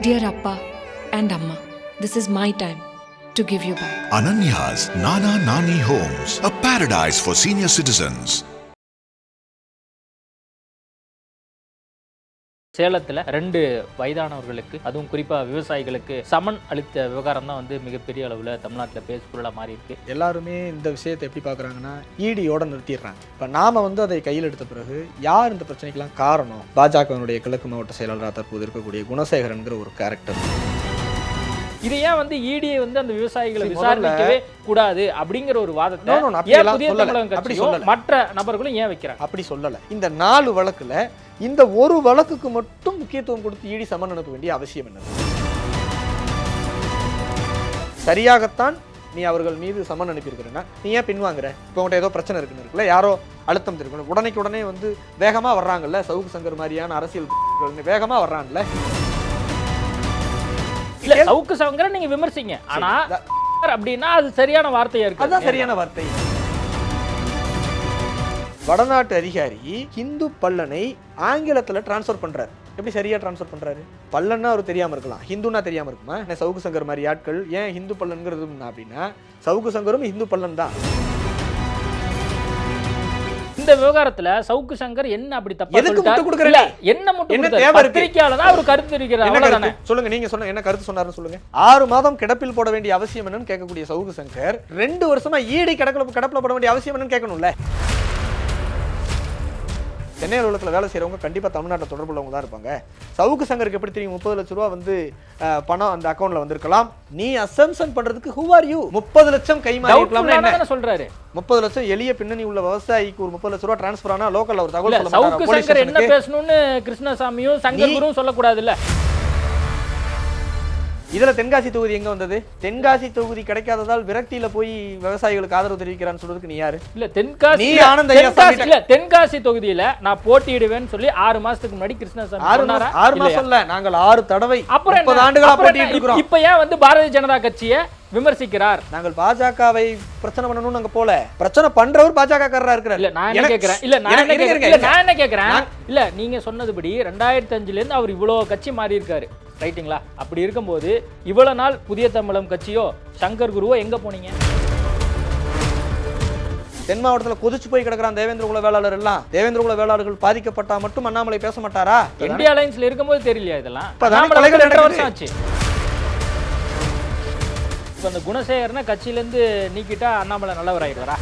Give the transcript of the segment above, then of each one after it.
Dear Appa and Amma, this is my time to give you back. Ananya's Nana Nani Homes, a paradise for senior citizens. சேலத்தில் 2 வயதானவர்களுக்கு அதுவும் குறிப்பாக விவசாயிகளுக்கு சமன் அளித்த விவகாரம் தான் வந்து மிகப்பெரிய அளவில் தமிழ்நாட்டில் பேசுபொருளாக மாறி இருக்கு. எல்லாருமே இந்த விஷயத்தை எப்படி பார்க்குறாங்கன்னா ஈடியோட நிறுத்திடுறாங்க. இப்போ நாம வந்து அதை கையில் எடுத்த பிறகு யார் இந்த பிரச்சனைக்கெல்லாம் காரணம்? பாஜகவினுடைய கிழக்கு மாவட்ட செயலாளராக தற்போது இருக்கக்கூடிய குணசேகரன்கிற ஒரு கேரக்டர். இது ஏன் வந்து ஈடியை வந்து அந்த விவசாயிகளை விசாரிக்கவே கூடாது அப்படிங்கிற ஒரு வாதத்தை மற்ற நபர்களும் ஏன் வைக்கிறாங்க? அப்படி சொல்லலை. இந்த 4 வழக்குல இந்த ஒரு வழக்குக்கு மட்டும் முக்கியத்துவம் கொடுத்து ஈடி சமன் அனுப்ப வேண்டிய அவசியம் என்ன? சரியாகத்தான் நீ அவர்கள் மீது சமன் அனுப்பியிருக்கிறேன்னா நீ ஏன் பின்வாங்குற? இப்போ உங்கள்கிட்ட ஏதோ பிரச்சனை இருக்குன்னு இருக்குல்ல, யாரோ அழுத்தம் இருக்கணும், உடனே வந்து வேகமா வர்றாங்கல்ல, சவுக்கு சங்கர் மாதிரியான அரசியல் வேகமா வர்றாங்கல்ல. இல்ல சவுக்கு சங்கரை நீங்க விமர்சிங்க, ஆனா அப்படின்னா அது சரியான வார்த்தையா இருக்கு. அதுதான் சரியான வார்த்தை. வடநாட்டு அதிகாரி ஹிந்து பல்லனை ஆங்கிலத்தில் டிரான்ஸ்ஃபர் பண்றாரு. எப்படி சரியா டிரான்ஸ்ஃபர் பண்றாரு? பல்லன்னா அவர் தெரியாம இருக்கலாம், ஹிந்துனா தெரியாம இருக்குமா? சவுக்கு சங்கர் மாதிரி ஆட்கள் ஏன் ஹிந்து பல்லன்கிறது அப்படின்னா சவுக்கு சங்கரும் ஹிந்து பல்லன் தான். இந்த விவகாரத்துல சவுக்கு சங்கர் என்ன அப்படி தப்பா எதுக்கு முட்டு கொடுக்கறீங்க? என்ன தேவை இருக்கு? பத்திரிக்கையாளர் அவர் கருத்து இருக்கிறார். சொல்லுங்க, நீங்க சொன்ன என்ன கருத்து சொன்னாருன்னு சொல்லுங்க. 6 மாதம் கிடப்பில் போட வேண்டிய அவசியம் என்னன்னு கேட்கக்கூடிய சவுக்கு சங்கர் 2 வருஷமா ஈடி கிடப்பில் போட வேண்டிய அவசியம் என்னன்னு கேட்கணும்ல. சென்னை அலுவலகத்தில் வேலை செய்யறவங்க கண்டிப்பா தமிழ்நாட்டில் தொடர்பு உள்ளவங்க தான் இருப்பாங்க. சவுக்கு சங்கருக்கு எப்படி தெரியும் 30 லட்சம் ரூபா வந்து பணம் அந்த அக்கௌண்ட்ல வந்திருக்கலாம்? நீ அசம்ஷன் பண்றதுக்கு ஹூ ஆர் யூ? 30 லட்சம் கை மாறி இருக்கலாம்னா என்ன சொல்றாரு? 30 லட்சம் எளிய பின்னணி உள்ள விவசாயிக்கு ஒரு 30 லட்சம் ரூபா டிரான்ஸ்ஃபர் ஆனா லோக்கல்ல ஒரு தகவல் சொல்ல மாட்டாங்க. சவுக்கு சங்கர் என்ன பேசணும்னு கிருஷ்ணசாமியும் சங்கர்குருவும் சொல்லக்கூடாது இல்ல. இதுல தென்காசி தொகுதி எங்க வந்தது? தென்காசி தொகுதி கிடைக்காததால் விரக்தியில போய் விவசாயிகளுக்கு ஆதரவு தெரிவிக்கிறான்னு சொல்றதுக்கு நீ யாரு? இல்ல தென்காசி தென்காசி தொகுதியில நான் போட்டியிடுவேன்னு சொல்லி 6 மாசத்துக்கு முன்னாடி கிருஷ்ணசாமி 6 மாசம் இல்ல, நாங்கள் 6 தடவை 30 ஆண்டுகளா போட்டியிட்டு இருக்கிறோம். இப்ப ஏன் வந்து பாரதிய ஜனதா கட்சியை விமர்சிக்கிறார்? நாங்கள் பாஜகவை பிரச்சனை பண்ணணும் நாங்க போல, பிரச்சனை பண்றவர் பாஜக காரரா இருக்கிறார். இல்ல நான் என்ன கேக்குறேன், இல்ல நீங்க சொன்னதுபடி 2005ல இருந்து அவர் இவ்வளவு கட்சி மாறி இருக்காரு, ரைட்டுங்களா? அப்படி இருக்கும்போது இவ்வளவு நாள் புதிய தமிழகம் கட்சியோ சங்கர் குருவோ எங்க போனீங்க? தென் மாவட்டத்தில் கொதிச்சு போய் கிடக்கிறான் தேவேந்திர குல வேளாளர் எல்லாம். தேவேந்திர குல வேளாளர்கள் பாதிக்கப்பட்டா மட்டும் அண்ணாமலை பேச மாட்டாரா? இந்தியா அலைன்ஸ்ல இருக்கும்போது தெரியலையா இதெல்லாம்? ஆச்சு. இப்ப அந்த குணசேகரனை கட்சியில இருந்து நீக்கிட்டா அண்ணாமலை நல்லவர் ஆயிடுவாரா?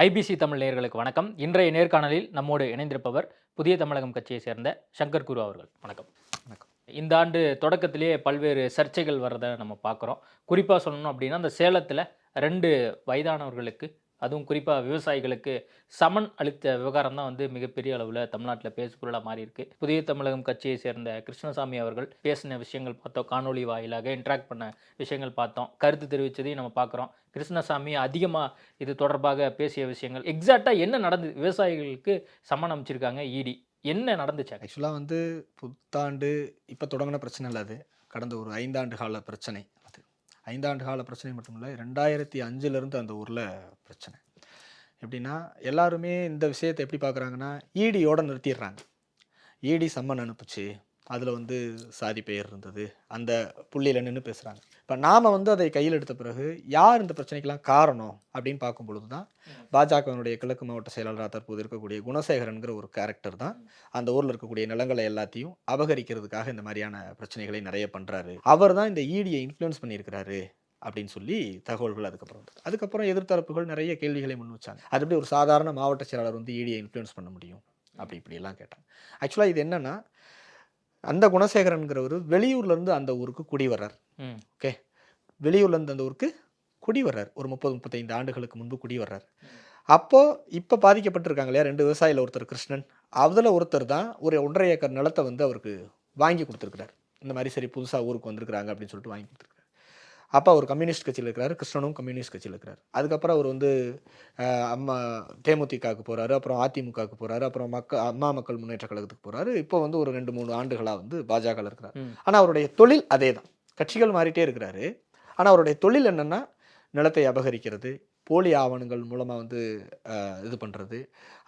ஐபிசி தமிழ் நேயர்களுக்கு வணக்கம். இன்றைய நேர்காணலில் நம்மோடு இணைந்திருப்பவர் புதிய தமிழகம் கட்சியை சேர்ந்த சங்கர் குரு அவர்கள். வணக்கம். வணக்கம். இந்த ஆண்டு தொடக்கத்திலேயே பல்வேறு சர்ச்சைகள் வர்றதை நம்ம பார்க்குறோம். குறிப்பாக சொல்லணும் அப்படின்னா அந்த சேலத்தில் 2 வயதானவர்களுக்கு அதுவும் குறிப்பாக விவசாயிகளுக்கு சமன் அளித்த விவகாரம் தான் வந்து மிகப்பெரிய அளவில் தமிழ்நாட்டில் பேசுபொருளாக மாறி இருக்கு. புதிய தமிழகம் கட்சியை சேர்ந்த கிருஷ்ணசாமி அவர்கள் பேசின விஷயங்கள் பார்த்தோம், காணொலி வாயிலாக இன்ட்ராக்ட் பண்ண விஷயங்கள் பார்த்தோம், கருத்து தெரிவித்ததையும் நம்ம பார்க்குறோம். கிருஷ்ணசாமி அதிகமாக இது தொடர்பாக பேசிய விஷயங்கள் எக்ஸாக்டாக என்ன நடந்தது? விவசாயிகளுக்கு சமன் அமைச்சிருக்காங்க ஈடி, என்ன நடந்துச்சு? ஆக்சுவலாக வந்து புத்தாண்டு இப்போ தொடங்கின பிரச்சனை இல்லை, அது கடந்த ஒரு 5 ஆண்டு கால பிரச்சனை. அது 5 ஆண்டு கால பிரச்சனை மட்டும் இல்லை, 2005 அந்த ஊரில் பிரச்சனை. எப்படின்னா எல்லாருமே இந்த விஷயத்தை எப்படி பார்க்குறாங்கன்னா ஈடியோட நிறுத்திடுறாங்க. ஈடி சம்மன் அனுப்புச்சு, அதில் வந்து சாதி பெயர் இருந்தது, அந்த புள்ளியில் நின்று பேசுகிறாங்க. இப்போ நாம் வந்து அதை கையில் எடுத்த பிறகு யார் இந்த பிரச்சனைக்கெல்லாம் காரணம் அப்படின்னு பார்க்கும் பொழுது தான் பாஜகவினுடைய கிழக்கு மாவட்ட செயலாளராக தற்போது இருக்கக்கூடிய குணசேகரன்கிற ஒரு கேரக்டர் தான் அந்த ஊரில் இருக்கக்கூடிய நிலங்களை எல்லாத்தையும் அபகரிக்கிறதுக்காக இந்த மாதிரியான பிரச்சனைகளை நிறைய பண்ணுறாரு. அவர் தான் இந்த ஈடியை இன்ஃப்ளூயன்ஸ் பண்ணியிருக்கிறாரு அப்படின்னு சொல்லி தகவல்கள் அதுக்கப்புறம் எதிர்த்தரப்புகள் நிறைய கேள்விகளை முன் வச்சாங்க. அது எப்படி ஒரு சாதாரண மாவட்ட செயலாளர் வந்து ஈடியை இன்ஃப்ளூயன்ஸ் பண்ண முடியும் இப்படிலாம் கேட்டாங்க. ஆக்சுவலாக இது என்னன்னா, அந்த குணசேகரன்கிறவர் வெளியூர்லேருந்து அந்த ஊருக்கு குடி வர்றார். ஓகே, வெளியூர்லேருந்து அந்த ஊருக்கு குடி வர்றார். ஒரு 30-35 ஆண்டுகளுக்கு முன்பு குடி வர்றார். அப்போது இப்போ பாதிக்கப்பட்டிருக்காங்க இல்லையா 2 விவசாயியில் ஒருத்தர் கிருஷ்ணன், அதில் ஒருத்தர் தான் ஒரு 1.5 ஏக்கர் நிலத்தை வந்து அவருக்கு வாங்கி கொடுத்துருக்கிறார். இந்த மாதிரி சரி புதுசாக ஊருக்கு வந்திருக்கிறாங்க அப்படின்னு சொல்லிட்டு வாங்கி கொடுத்துருக்காரு. அப்போ அவர் கம்யூனிஸ்ட் கட்சியில் இருக்கிறாரு, கிருஷ்ணனும் கம்யூனிஸ்ட் கட்சியில் இருக்கிறார். அதுக்கப்புறம் அவர் வந்து தேமுதிகவுக்கு போகிறாரு, அப்புறம் அதிமுகவுக்கு போகிறாரு, அப்புறம் அம்மா மக்கள் முன்னேற்ற கழகத்துக்கு போகிறாரு. இப்போ வந்து ஒரு 2-3 ஆண்டுகளாக வந்து பாஜகவில் இருக்கிறார். ஆனால் அவருடைய தொழில் அதே தான், கட்சிகள் மாறிட்டே இருக்கிறாரு. ஆனால் அவருடைய தொழில் என்னென்னா நிலத்தை அபகரிக்கிறது, போலி ஆவணங்கள் மூலமாக வந்து இது பண்ணுறது,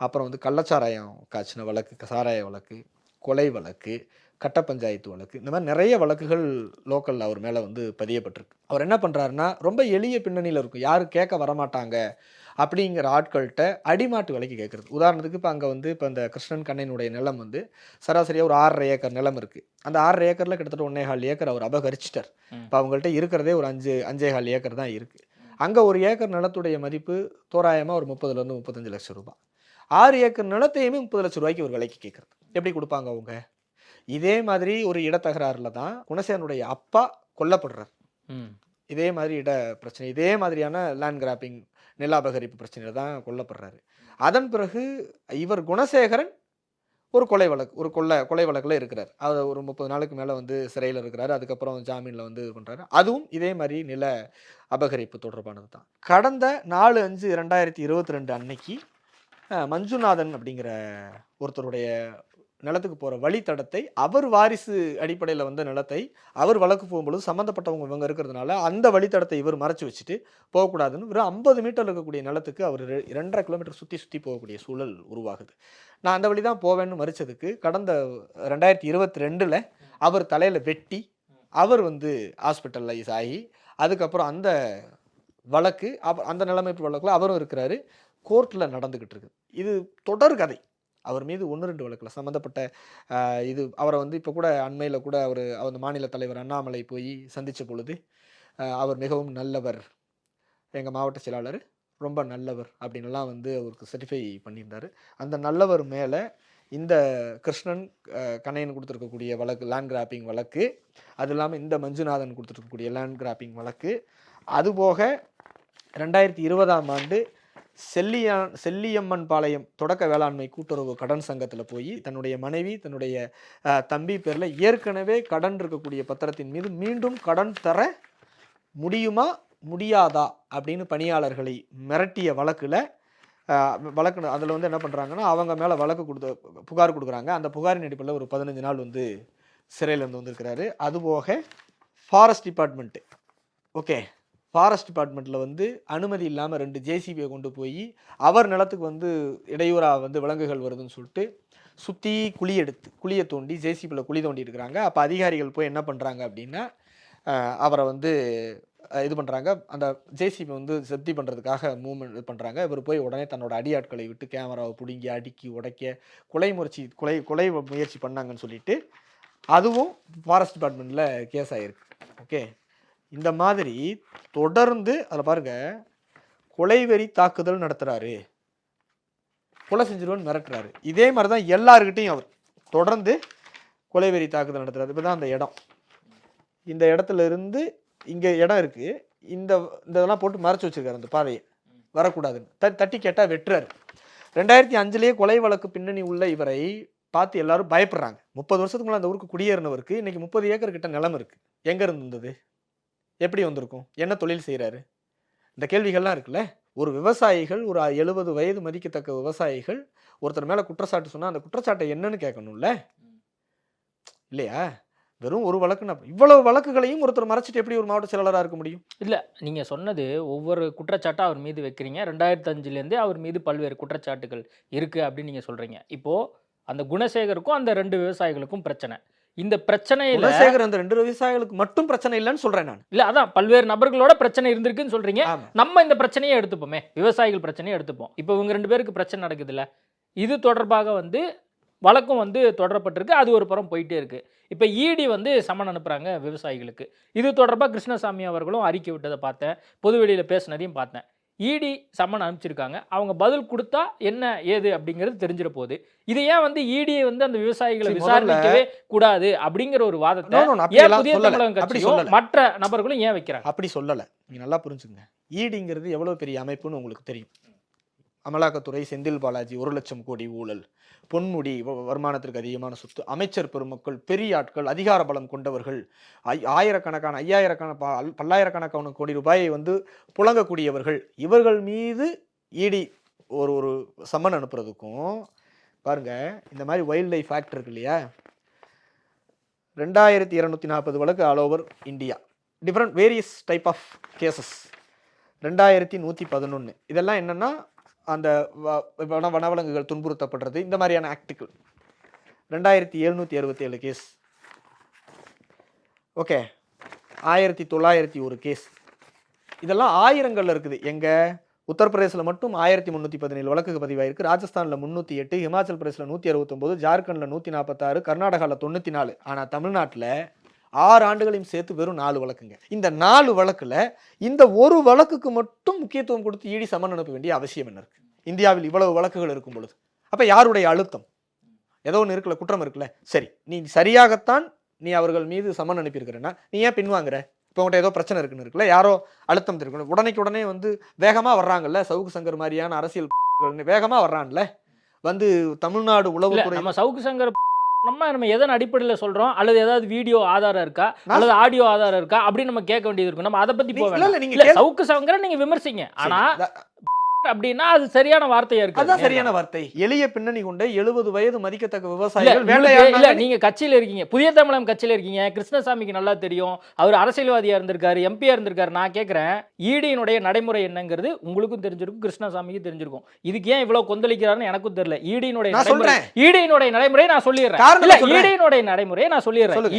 அப்புறம் வந்து கள்ளச்சாராயம் காய்ச்சின வழக்கு, சாராய வழக்கு, கொலை வழக்கு, கட்ட பஞ்சாயத்து வழக்கு, இந்த மாதிரி நிறைய வழக்குகள் லோக்கலில் அவர் மேலே வந்து பதியப்பட்டிருக்கு. அவர் என்ன பண்ணுறாருன்னா, ரொம்ப எளிய பின்னணியில் இருக்கும், யாரும் கேட்க வரமாட்டாங்க அப்படிங்கிற ஆட்கள்கிட்ட அடிமாட்டு விலைக்கு கேட்குறது. உதாரணத்துக்கு இப்போ அங்கே வந்து இப்போ இந்த கிருஷ்ணன் கண்ணனுடைய நிலம் வந்து சராசரியாக ஒரு 6.5 ஏக்கர் நிலம் இருக்குது. அந்த 6.5 ஏக்கரில் கிட்டத்தட்ட 1.25 ஏக்கர் அவர் அபகரிச்சிட்டார். இப்போ அவங்கள்ட்ட இருக்கிறதே ஒரு 5.25 ஏக்கர் தான் இருக்குது. அங்கே ஒரு ஏக்கர் நிலத்துடைய மதிப்பு தோராயமாக ஒரு 30 to 35 லட்சம் ரூபாய். 6 ஏக்கர் நிலத்தையுமே 30 லட்சம் ரூபாய்க்கு ஒரு விலைக்கு கேட்குறது. எப்படி கொடுப்பாங்க அவங்க? இதே மாதிரி ஒரு இடத்தகராறில் தான் குணசேகரனுடைய அப்பா கொல்லப்படுறார். இதே மாதிரி இட பிரச்சனை, இதே மாதிரியான லேண்ட் கிராப்பிங், நில அபகரிப்பு பிரச்சனையில் தான் கொல்லப்படுறாரு. அதன் பிறகு இவர் குணசேகரன் ஒரு கொலை வழக்கு, ஒரு கொலை வழக்கில் இருக்கிறார். அவர் ஒரு 30 நாளுக்கு மேலே வந்து சிறையில் இருக்கிறாரு. அதுக்கப்புறம் ஜாமீனில் வந்து இது பண்ணுறாரு. அதுவும் இதே மாதிரி நில அபகரிப்பு தொடர்பானது தான். கடந்த 4/5/2022 அன்னைக்கு மஞ்சுநாதன் அப்படிங்கிற ஒருத்தருடைய நிலத்துக்கு போகிற வழித்தடத்தை, அவர் வாரிசு அடிப்படையில் வந்த நிலத்தை அவர் வழக்கு போகும்பொழுது சம்மந்தப்பட்டவங்க இவங்க இருக்கிறதுனால அந்த வழித்தடத்தை இவர் மறைச்சி வச்சுட்டு போகக்கூடாதுன்னு ஒரு 50 மீட்டர் இருக்கக்கூடிய நிலத்துக்கு அவர் 2.5 கிலோமீட்டர் சுற்றி போகக்கூடிய சூழல் உருவாகுது. நான் அந்த வழி தான் போவேன்னு மறிச்சதுக்கு கடந்த 2022 அவர் தலையில் வெட்டி அவர் வந்து ஹாஸ்பிட்டலைஸ் ஆகி, அதுக்கப்புறம் அந்த வழக்கு அந்த நிலைமைப்பு வழக்கில் அவரும் இருக்கிறாரு, கோர்ட்டில் நடந்துக்கிட்டு இருக்குது. இது தொடர் கதை. அவர் மீது 1-2 வழக்கில் சம்மந்தப்பட்ட இது அவரை வந்து இப்போ கூட அண்மையில் கூட அவர் மாநில தலைவர் அண்ணாமலை போய் சந்தித்த பொழுது அவர் மிகவும் நல்லவர், எங்கள் மாவட்ட செயலாளர் ரொம்ப நல்லவர் அப்படின்லாம் வந்து அவருக்கு சர்டிஃபை பண்ணியிருந்தார். அந்த நல்லவர் மேலே இந்த கிருஷ்ணன் கண்ணையன் கொடுத்துருக்கக்கூடிய வழக்கு, லேண்ட் கிராப்பிங் வழக்கு, அது இல்லாமல் இந்த மஞ்சுநாதன் கொடுத்துருக்கக்கூடிய லேண்ட் கிராப்பிங் வழக்கு, அதுபோக 2020ஆம் ஆண்டு செல்லியம்மன் பாளையம் தொடக்க வேளாண்மை கூட்டுறவு கடன் சங்கத்தில் போய் தன்னுடைய மனைவி, தன்னுடைய தம்பி பேரில் ஏற்கனவே கடன் இருக்கக்கூடிய பத்திரத்தின் மீது மீண்டும் கடன் தர முடியுமா முடியாதா அப்படின்னு பணியாளர்களை மிரட்டிய வழக்கு அதில் வந்து என்ன பண்ணுறாங்கன்னா, அவங்க மேலே புகார் கொடுக்குறாங்க. அந்த புகாரின் அடிப்படையில் ஒரு 15 நாள் வந்து சிறையிலேருந்து வந்திருக்கிறாரு. அதுபோக ஃபாரஸ்ட் டிபார்ட்மெண்ட்டு, ஓகே, ஃபாரஸ்ட் டிபார்ட்மெண்ட்டில் வந்து அனுமதி இல்லாமல் 2 ஜேசிபியை கொண்டு போய் அவர் நிலத்துக்கு வந்து இடையூறாக வந்து விலங்குகள் வருதுன்னு சொல்லிட்டு சுற்றி குழியை தோண்டி ஜேசிபியில் குழி தோண்டி இருக்கிறாங்க. அப்போ அதிகாரிகள் போய் என்ன பண்ணுறாங்க அப்படின்னா, அவரை வந்து இது பண்ணுறாங்க, அந்த ஜேசிபி வந்து செப்தி பண்ணுறதுக்காக மூவ்மெண்ட் இது பண்ணுறாங்க. இவர் போய் உடனே தன்னோட அடியாட்களை விட்டு கேமராவை பிடுங்கி அடுக்கி உடைக்க கொலை முயற்சி பண்ணாங்கன்னு சொல்லிட்டு அதுவும் ஃபாரஸ்ட் டிபார்ட்மெண்ட்டில் கேஸ் ஆகிருக்கு. ஓகே, இந்த மாதிரி தொடர்ந்து அதில் பாருங்க, கொலைவெறி தாக்குதல் நடத்துகிறாரு, கொலை செஞ்சிருவன்னு மிரட்டுறாரு. இதே மாதிரி தான் எல்லாருக்கிட்டையும் அவர் தொடர்ந்து கொலைவெறி தாக்குதல் நடத்துறாரு. இப்போ தான் அந்த இடம், இந்த இடத்துல இருந்து இங்கே இடம் இருக்குது, இந்த இதெல்லாம் போட்டு மறைச்சி வச்சிருக்காரு, அந்த பாதையை வரக்கூடாதுன்னு தட்டி கேட்டால் வெட்டுறாரு. 2005 கொலை வழக்கு பின்னணி உள்ள இவரை பார்த்து எல்லாரும் பயப்படுறாங்க. 30 வருஷத்துக்கு மேலே அந்த ஊருக்கு குடியேறினவருக்கு இன்னைக்கு 30 ஏக்கர் கிட்ட நிலம் இருக்குது. எங்கே இருந்தது, எப்படி வந்திருக்கும், என்ன தொழில் செய்கிறாரு, இந்த கேள்விகள்லாம் இருக்குல்ல. ஒரு விவசாயிகள், ஒரு 70 வயது மதிக்கத்தக்க விவசாயிகள் ஒருத்தர் மேலே குற்றச்சாட்டு சொன்னால் அந்த குற்றச்சாட்டை என்னன்னு கேட்கணும்ல, இல்லையா? வெறும் ஒரு வழக்குன்னா இவ்வளவு வழக்குகளையும் ஒருத்தர் மறைச்சிட்டு எப்படி ஒரு மாவட்ட செயலாளராக இருக்க முடியும்? இல்லை, நீங்கள் சொன்னது ஒவ்வொரு குற்றச்சாட்டாக அவர் மீது வைக்கிறீங்க. 2005 அவர் மீது பல்வேறு குற்றச்சாட்டுகள் இருக்குது அப்படின்னு நீங்கள் சொல்கிறீங்க. இப்போது அந்த குணசேகருக்கும் அந்த 2 விவசாயிகளுக்கும் பிரச்சனை. இந்த பிரச்சனையில குணசேகர் அந்த 2 விவசாயிகளுக்கு மட்டும் பிரச்சனை இல்லைன்னு சொல்றேன் நான். இல்ல, அதான் பல்வேறு நபர்களோட பிரச்சனை இருந்திருக்குன்னு சொல்றீங்க. நம்ம இந்த பிரச்சனையை எடுத்துப்போமே, விவசாயிகள் பிரச்சனையை எடுத்துப்போம். இப்போ இவங்க 2 பேருக்கு பிரச்சனை நடக்குது இல்ல, இது தொடர்பாக வந்து வழக்கம் வந்து தொடரப்பட்டிருக்கு, அது ஒரு புறம் போயிட்டே இருக்கு. இப்போ இடி வந்து சமன் அனுப்புறாங்க விவசாயிகளுக்கு. இது தொடர்பாக கிருஷ்ணசாமி அவர்களும் அறிக்கை விட்டதை பார்த்தேன், பொதுவெளியில் பேசினதையும் பார்த்தேன். இடி சம்மன் அனுப்பிச்சிருக்காங்க, அவங்க பதில் கொடுத்தா என்ன ஏது அப்படிங்கிறது தெரிஞ்சிட போகுது. இது ஏன் வந்து இடியை வந்து அந்த விவசாயிகளை விசாரிக்கவே கூடாது அப்படிங்கிற ஒரு வாதத்தை ஏன் புதிய தமிழகம் கட்சியும் மற்ற நபர்களும் ஏன் வைக்கிறாங்க? அப்படி சொல்லலை, நீங்க நல்லா புரிஞ்சுங்க. இடிங்கிறது எவ்வளவு பெரிய அமைப்புன்னு உங்களுக்கு தெரியும். அமலாக்கத்துறை, செந்தில் பாலாஜி 1 லட்சம் கோடி ஊழல், பொன்முடி வருமானத்திற்கு அதிகமான சொத்து, அமைச்சர் பெருமக்கள், பெரிய ஆட்கள், அதிகார பலம் கொண்டவர்கள், ஆயிரக்கணக்கான 5000 பல்லாயிரக்கணக்கான கோடி ரூபாயை வந்து புழங்கக்கூடியவர்கள், இவர்கள் மீது இடி ஒரு சம்மன் அனுப்புறதுக்கும் பாருங்க, இந்த மாதிரி வைல்ட் லைஃப் ஆக்ட் இருக்கு இல்லையா, 2240 வழக்கு all over India, different various type of cases. 2111. இதெல்லாம் என்னன்னா அந்த வனவிலங்குகள் துன்புறுத்தப்படுறது இந்த மாதிரியான ஆக்டுகள். 2767 கேஸ். Okay, 1901 case. இதெல்லாம் ஆயிரங்கள்ல இருக்குது. எங்க உத்தரப்பிரதேசில் மட்டும் 1317 வழக்குகள் பதிவாயிருக்கு, ராஜஸ்தானில் 308, ஹிமாச்சல் பிரதேசில் 169, ஜார்க்கண்டில் 146, கர்நாடகாவில் 94. ஆனால் தமிழ்நாட்டில் 6 ஆண்டுகளையும் சேர்த்து வெறும் 4 வழக்குங்க. இந்த 4 வழக்கில் இந்த ஒரு வழக்குக்கு மட்டும் முக்கியத்துவம் கொடுத்து ஈடி சம்மன் அனுப்ப வேண்டிய அவசியம் என்ன இருக்கு? இந்தியாவில் இவ்வளவு வழக்குகள் இருக்கும் பொழுது அப்போ யாருடைய அழுத்தம்? ஏதோ ஒன்று இருக்குல்ல, குற்றம் இருக்குல்ல. சரி, நீ சரியாகத்தான் நீ அவர்கள் மீது சம்மன் அனுப்பியிருக்கிறேன்னா நீ ஏன் பின்வாங்குற? இப்போ உங்கள்கிட்ட ஏதோ பிரச்சனை இருக்குன்னு இருக்குல்ல, யாரோ அழுத்தம் இருக்கணும், உடனே வந்து வேகமாக வர்றாங்கல்ல, சவுக்கு சங்கர் மாதிரியான அரசியல் வேகமாக வர்றான்ல, வந்து தமிழ்நாடு உளவுத்துறை. நம்ம சவுக்கு சங்கர் நம்ம எதன் அடிப்படையில் சொல்றோம், அல்லது ஏதாவது வீடியோ ஆதாரம் இருக்கா அல்லது ஆடியோ ஆதாரம் இருக்கா அப்படின்னு நம்ம கேட்க வேண்டியது இருக்கும். நம்ம அதை பத்தி போவேன். சவுக்கு சங்கரை நீங்க விமர்சிங்க, ஆனா அப்படின்னா அது சரியான வார்த்தையா இருக்கு. அதான் சரியான வார்த்தை. எளிய பின்னணி கொண்ட 70 வயது மதிக்கத்தக்க விவசாயிகள். நீங்க கட்சியில இருக்கீங்க, புதிய தமிழகம் கட்சியில இருக்கீங்க, கிருஷ்ணசாமிக்கு நல்லா தெரியும், அவர் அரசியல்வாதியா இருந்திருக்காரு, எம்பியா இருந்திருக்காரு. நான் கேட்கிறேன், ஈடியினுடைய நடைமுறை என்னங்கிறது உங்களுக்கும் தெரிஞ்சிருக்கும், கிருஷ்ணசாமிக்கும் தெரிஞ்சிருக்கும். இதுக்கு ஏன் இவ்வளவு கொந்தளிக்கிறாருன்னு எனக்கும் தெரியல. ஈடியினுடைய நடைமுறை நான் சொல்லிடுறேன்.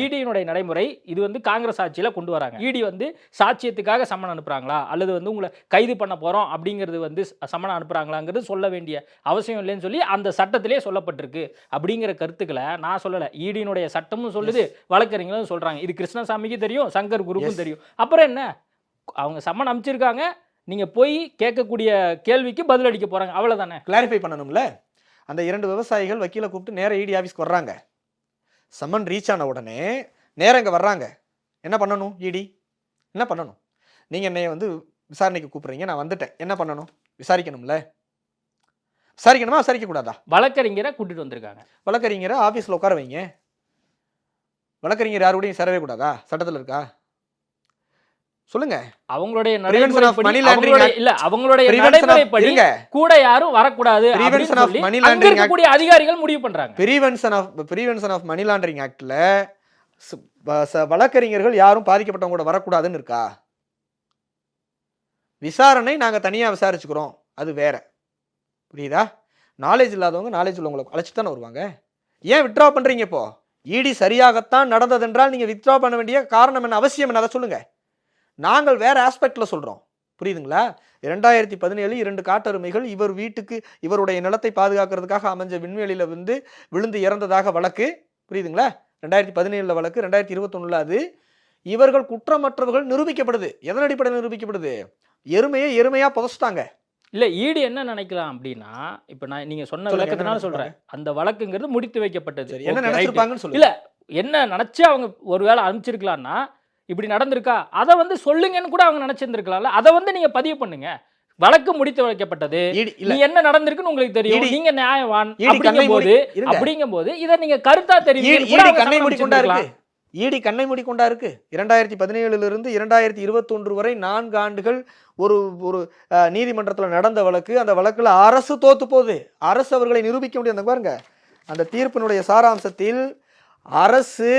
ஈடியினுடைய நடைமுறை இது வந்து காங்கிரஸ் ஆட்சியில கொண்டு வராங்க. ஈடி வந்து சாட்சியத்துக்காக சம்மன் அனுப்புறாங்களா அல்லது வந்து உங்களை கைது பண்ண போறோம் அப்படிங்கிறது வந்து சம்மன் அனுப்புறாங்களாங்கிறது சொல்ல வேண்டிய அவசியம் இல்லைன்னு சொல்லி அந்த சட்டத்திலே சொல்லப்பட்டிருக்கு. அப்படிங்கிற கருத்துக்களை நான் சொல்லல, ஈடியினுடைய சட்டமும் சொல்லுது, வழக்கறிஞர்களும் சொல்றாங்க. இது கிருஷ்ணசாமிக்கு தெரியும், சங்கர் குருக்கும் தெரியும். அப்புறம் என்ன, அவங்க சம்மன் அனுப்பிச்சிருக்காங்க, நீங்க போய் கேட்கக்கூடிய கேள்விக்கு பதில் அளிக்க போறாங்க, அவ்வளவுதானே. கிளாரிஃபை பண்ணணும்ல. அந்த 2 விவசாயிகள் வக்கீலை கூப்பிட்டு நேர ஈடி ஆஃபீஸ்க்கு வர்றாங்க. சம்மன் ரீச் ஆன உடனே நேரம் இங்கே வர்றாங்க. என்ன பண்ணணும்? ஈடி என்ன பண்ணணும்? நீங்கள் என்னை வந்து விசாரணைக்கு கூப்பிட்றீங்க, நான் வந்துட்டேன், என்ன பண்ணணும்? விசாரிக்கணும்ல. விசாரிக்கணுமா விசாரிக்க கூடாதா? வழக்கறிஞரை கூட்டிட்டு வந்திருக்காங்க. வழக்கறிஞரை ஆஃபீஸில் உட்கார வைங்க. வழக்கறிஞர் யாரோடையும் சேரவே கூடாதா? சட்டத்தில் இருக்கா? சொல்லுங்க. அவங்களுடைய நடைமுறைப்படி கூட யாரும் வரக்கூடாது அப்படின்னு அதிகாரிகள் முடிவு பண்றாங்க. பிரிவென்ஷன் ஆஃப் மணி லாண்டரிங் ஆக்ட்ல வழக்கறிஞர்கள் யாரும் பாதிக்கப்பட்டவங்க கூட வரக்கூடாதுன்னு இருக்கா? விசாரணை நாங்கள் தனியாக விசாரிச்சுக்கிறோம், அது வேற. புரியுதா? நாலேஜ் இல்லாதவங்க நாலேஜ் உள்ளவங்களை அழைச்சி தானே வருவாங்க. ஏன் வித்ட்ரா பண்ணுறீங்க? இப்போ ஈடி சரியாகத்தான் நடந்ததென்றால் நீங்கள் வித்ட்ரா பண்ண வேண்டிய காரணம் என்ன, அவசியம் என்ன, அதை சொல்லுங்க. நாங்கள் வேற ஆஸ்பெக்டில் சொல்கிறோம். புரியுதுங்களா? 2017 2 காட்டெருமைகள் இவர் வீட்டுக்கு இவருடைய நிலத்தை பாதுகாக்கிறதுக்காக அமைஞ்ச விண்வெளியில் வந்து விழுந்து இறந்ததாக வழக்கு. புரியுதுங்களா? 2017 வழக்கு, 2021 அது. இவர்கள் குற்றமற்றவர்கள் நிரூபிக்கப்படுது. எதன் அடிப்படையில் நிரூபிக்கப்படுது? எருமையா புதைச்சிட்டாங்க. இல்ல, ஈடி என்ன நினைக்கலாம் அப்படின்னா, இப்ப நான் நீங்க சொன்ன விளக்கத்தினால சொல்றேன், அந்த வழக்குங்கிறது முடித்து வைக்கப்பட்டது. என்ன நினைச்சிருப்பாங்கன்னு சொல்லுங்க. இல்ல, என்ன நினைச்சு அவங்க ஒருவேளை அனுப்பிச்சிருக்கலாம்னா, இப்படி நடந்திருக்கா அதை வந்து சொல்லுங்கன்னு கூட அவங்க நினைச்சிருந்திருக்கலாம்ல. அதை வந்து நீங்க பதிவு பண்ணுங்க. வழக்கு முடித்து வைக்கப்பட்டது, நீ என்ன நடந்திருக்குன்னு உங்களுக்கு தெரியும், நீங்க நியாயவான். அப்படிங்கும்போது இதை நீங்க கருத்தா தெரியும். ஈடி கண்ணை மூடிக்கொண்டா இருக்கு. 2017 2021 வரை 4 ஆண்டுகள் ஒரு நீதிமன்றத்தில் நடந்த வழக்கு. அந்த வழக்குல அரசு தோத்து போகுது. அரசு அவர்களை நிரூபிக்க முடியாது. பாருங்க, அந்த தீர்ப்பினுடைய சாராம்சத்தில் அரசு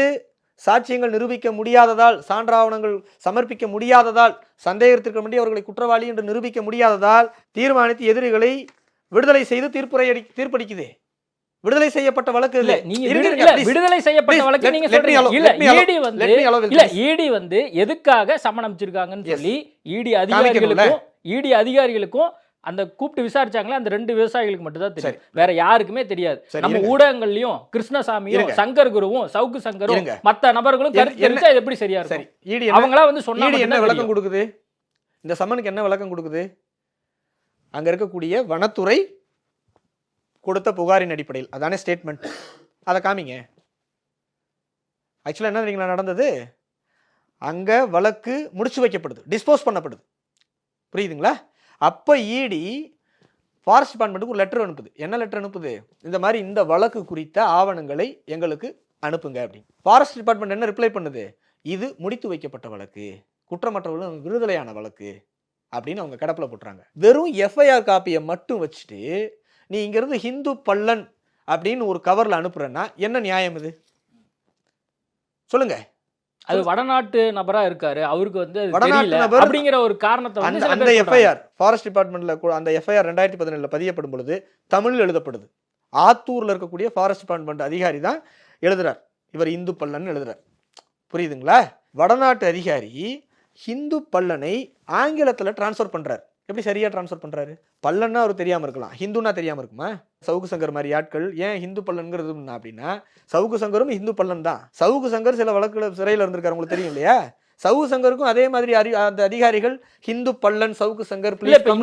சாட்சியங்கள் நிரூபிக்க முடியாததால், சான்றாவணங்கள் சமர்ப்பிக்க முடியாததால், சந்தேகத்திற்கு வேண்டி அவர்களை குற்றவாளி என்று நிரூபிக்க முடியாததால் தீர்மானித்து எதிரிகளை விடுதலை செய்து தீர்ப்பளிக்குது. விடுதலை செய்யப்பட்ட வழக்கு இல்ல, விடுதலை செய்யப்பட்ட வழக்கு நீங்க சொல்றீங்க. இல்ல, ஈடி வந்து எதுக்காக சம்மன் அனுப்பிச்சிருக்காங்கன்னு சொல்லி ஈடி அதிகாரிகளுக்கும் அந்த கூப்பிட்டு விசாரிச்சாங்களே அந்த 2 விவசாயிகளுக்கு மட்டும் தான் தெரியும், வேற யாருக்குமே தெரியாது. நம்ம ஊடகங்கள்லயும் கிருஷ்ணசாமியும் சங்கர் குருவும் சவுக்கு சங்கரும் மத்த நபர்களும் கருத்து தெரிஞ்சா இது எப்படி சரியா இருக்கும்? அவங்களா வந்து சொன்னா என்ன விளக்கம் கொடுக்குது? இந்த சம்மனுக்கு என்ன விளக்கம் கொடுக்குது? அங்க இருக்கக்கூடிய வனத்துறை கொடுத்த புகாரின் அடிப்படையில், அதானே ஸ்டேட்மெண்ட். அதை காமிங்க. ஆக்சுவலாக என்ன தெரியுங்களா நடந்தது? அங்க வழக்கு முடிச்சு வைக்கப்படுது, டிஸ்போஸ் பண்ணப்படுது. புரியுதுங்களா? அப்போ ஈடி ஃபாரஸ்ட் டிபார்ட்மெண்ட்டுக்கு ஒரு லெட்டர் அனுப்புது. என்ன லெட்டர் அனுப்புது? இந்த மாதிரி இந்த வழக்கு குறித்த ஆவணங்களை எங்களுக்கு அனுப்புங்க அப்படின்னு. ஃபாரஸ்ட் டிபார்ட்மெண்ட் என்ன ரிப்ளை பண்ணுது? இது முடித்து வைக்கப்பட்ட வழக்கு, குற்றமற்றவர்களும் விடுதலையான வழக்கு அப்படின்னு அவங்க கடப்பில் போட்டுறாங்க. வெறும் எஃப்ஐஆர் காப்பியை மட்டும் வச்சுட்டு நீ இங்கிருந்து ஹிந்து பல்லன் அப்படின்னு ஒரு கவரில் அனுப்புறேன்னா என்ன நியாயம் இது? சொல்லுங்க. அது வடநாட்டு நபரா இருக்காரு, அவருக்கு வந்து அது வடநாட்டு தெரியல நபர் அப்படிங்கிற ஒரு காரணத்தை வந்து சில அந்த பேர் சொல்றாங்க. எஃப்ஐஆர் ஃபாரஸ்ட் டிபார்ட்மெண்ட்ல அந்த எஃப்ஐஆர் 2017 பதியப்படும் பொழுது தமிழில் எழுதப்படுது. ஆத்தூர்ல இருக்கக்கூடிய ஃபாரஸ்ட் டிபார்ட்மெண்ட் அதிகாரி தான் எழுதுறார், இவர் இந்து பல்லன் எழுதுறார். புரியுதுங்களா? வடநாட்டு அதிகாரி ஹிந்து பல்லனை ஆங்கிலத்துல டிரான்ஸ்ஃபர் பண்றாரு. எப்படி சரியா டிரான்ஸ்ஃபர் பண்றாரு? பல்லன்னா அவருக்கு தெரியாம இருக்கலாம், ஹிந்துன்னா தெரியாம இருக்குமா? சவுக்கு சங்கர் மாதிரி ஆட்கள் ஏன் ஹிந்து பல்லன்கிறது அப்படின்னா, சவுக்கு சங்கரும் ஹிந்து பல்லன் தான். சவுக்கு சங்கர் சில வழக்குல சிறையில் இருந்திருக்காரு, உங்களுக்கு தெரியும் இல்லையா? சவுக்கு சங்கருக்கும் அதே மாதிரி அந்த அதிகாரிகள் ஹிந்து பல்லன் சவுக்கு சங்கர் இல்ல, இப்ப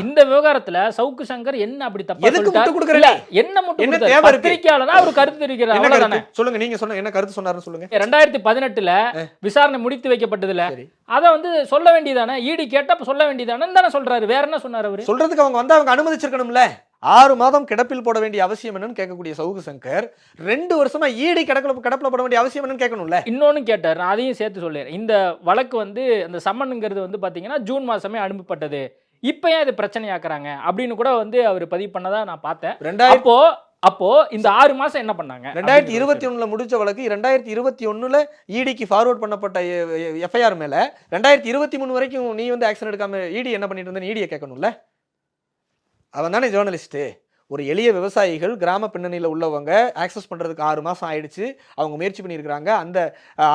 இந்த விவகாரத்துல சவுக்கு சங்கர் என்ன அப்படி தப்பா சொல்லிட்டாரு? என்ன பத்திரிக்கையாளர் அவர் கருத்து தெரிவிக்கிறார். சொல்லுங்க, நீங்க சொன்ன என்ன கருத்து சொன்னாருன்னு சொல்லுங்க. 2018 விசாரணை முடித்து வைக்கப்பட்டதுல அத வந்து சொல்ல வேண்டியதானே, ஈடி கேட்டப்ப சொல்ல வேண்டியதானே தானே சொல்றாரு. வேற என்ன சொன்னாரு அவரு? சொல்றதுக்கு அவங்க அனுமதிச்சிருக்கணும்ல. 6 மாதம் கிடப்பில் போட வேண்டிய அவசியம் என்னன்னு கேட்கக்கூடிய சவுக்கு சங்கர் 2 வருஷமா ஈடி கிடப்பில் போட வேண்டிய அவசியம் என்னன்னு கேட்கணும்ல. இன்னொன்னு கேட்டார், நான் அதையும் சேர்த்து சொல்லிடுறேன். இந்த வழக்கு வந்து அந்த சம்மனுங்கிறது வந்து பாத்தீங்கன்னா ஜூன் மாசமே அனுப்பப்பட்டது, இப்ப ஏன் இது பிரச்சனையாக்குறாங்க அப்படின்னு கூட வந்து அவர் பதிவு பண்ணதா நான் பார்த்தேன். அப்போ இந்த 6 மாசம் என்ன பண்ணாங்க? 2021ல முடிச்ச வழக்கு 2021ல ஈடிக்கு ஃபார்வர்ட் பண்ணப்பட்ட எஃப்ஐஆர் மேல 2023 வரைக்கும் நீ வந்து ஆக்ஷன் எடுக்காம ஈடி என்ன பண்ணிட்டு இருந்தேன்னு ஈடியை கேட்கணும்ல. அவன் தானே ஜேர்னலிஸ்ட்டு. ஒரு எளிய விவசாயிகள் கிராம பின்னணியில் உள்ளவங்க ஆக்சஸ் பண்ணுறதுக்கு 6 மாதம் ஆயிடுச்சு, அவங்க முயற்சி பண்ணியிருக்கிறாங்க.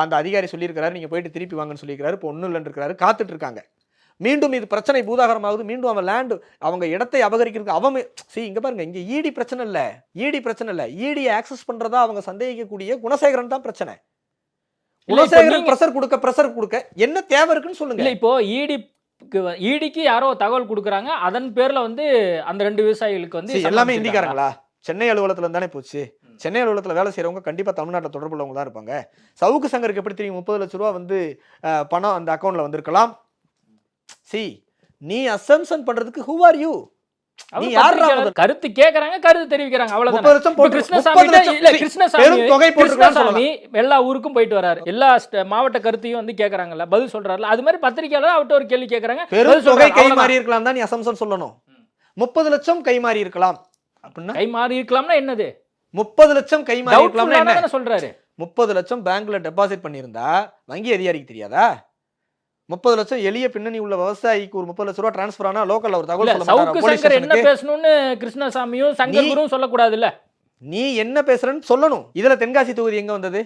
அந்த அதிகாரி சொல்லியிருக்கிறாரு நீங்கள் போயிட்டு திருப்பி வாங்கன்னு சொல்லியிருக்கிறாரு. இப்போ ஒன்றும் இல்லைன்னு இருக்கிறாரு, காத்துட்டு இருக்காங்க. மீண்டும் இது பிரச்சனை பூதாகரமாகுது, மீண்டும் அவன் லேண்டு அவங்க இடத்தை அபகரிக்கிறதுக்கு அவன் இங்கே பாருங்க, இங்கே ஈடி பிரச்சனை இல்லை, ஈடியை ஆக்சஸ் பண்ணுறதா அவங்க சந்தேகிக்கக்கூடிய குணசேகரன் தான் பிரச்சனை. குணசேகரன் ப்ரெஷர் கொடுக்க என்ன தேவை இருக்குன்னு சொல்லுங்க. இல்லை, இப்போ ஈடிக்கு யாரோ தகவல் கொடுக்குறாங்க, அதன் பேர்ல வந்து அந்த 2 விவசாயிகளுக்கு வந்து எல்லாமே இந்திக்காரங்களா? சென்னை அலுவலகத்துல தானே போச்சு. சென்னை அலுவலகத்துல வேலை செய்யறவங்க கண்டிப்பா தமிழ்நாட்டில் தொடர்பு உள்ளவங்க தான் இருப்பாங்க. சவுக்கு சங்கருக்கு எப்படி தெரியும் 30 லட்சம் ரூபா வந்து பணம் அந்த அக்கௌண்ட்ல வந்திருக்கலாம்? நீ அசம்ப்ஷன் பண்றதுக்கு who are you? நீ யாரா? கருத்து கேக்குறாங்க, கருத்து தெரிவிக்கிறாங்க, அவ்வளவுதான். கிருஷ்ணசாமி எல்லா ஊருக்கும் போயிட்டு வராரு, எல்லா மாவட்ட கருத்தையும் வந்து கேக்குறாங்கல்ல, பதில் சொல்றாருல. அது மாதிரி பத்திரிகையாளர் அவர்கிட்ட ஒரு கேள்வி கேக்குறாங்க, பெருந்தொகை கை மாறி இருக்கலாம் தான் நீ அசம்ப்ஷன் சொல்லணும். 30 லட்சம் கை மாறி இருக்கலாம் அப்படின்னா, கை மாறி இருக்கலாம்னா என்னது? 30 லட்சம் கை மாறி இருக்கலாம்னா என்ன சொல்றாரு? 30 லட்சம் பேங்க்ல டெபாசிட் பண்ணியிருந்தா வங்கி அதிகாரிக்கு தெரியாதா? 30 லட்சம் எளிய பின்னணி உள்ள விவசாயிக்கு ஒரு 30 லட்சம் ரூபாய் டிரான்ஸ்பர் ஆனா லோக்கல்ல ஒரு தகவல் சொல்ல சவுக்கு சங்கர் என்ன பேசணும்னு கிருஷ்ணசாமியும் சங்கரும் சொல்லக்கூடாது இல்ல. நீ என்ன பேசுறன்னு சொல்லணும். இதுல தென்காசி தொகுதி எங்க வந்தது?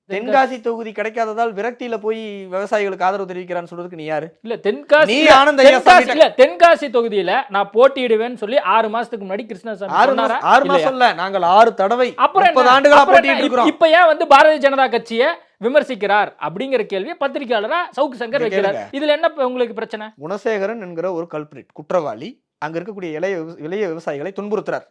தென்காசி தொகுதி கிடைக்காததால் விரக்தியில போய் விவசாயிகளுக்கு ஆதரவு தெரிவிக்கிறான்னு சொல்றதுக்கு நீ யாரு? இல்ல, தென்காசி தொகுதியில நான் போட்டியிடுவேன்னு சொல்லி 6 மாசத்துக்கு முன்னாடி கிருஷ்ணசாமி 6 மாசம் இல்ல, நாங்கள் 6 தடவை 30 ஆண்டுகளா போட்டியிட்டு இருக்கிறோம். இப்ப ஏன் வந்து பாரதிய ஜனதா கட்சியை விமர்சிக்கிறார் அப்படிங்கிற கேள்வியை பத்திரிகையாளரா சவுக்கு சங்கர் வைக்கிறார். இதுல என்ன உங்களுக்கு பிரச்சனை? குணசேகரன் என்கிற ஒரு கல்பிரிட் குற்றவாளி அங்க இருக்கக்கூடிய இளைய விவசாயிகளை துன்புறுத்துறார்.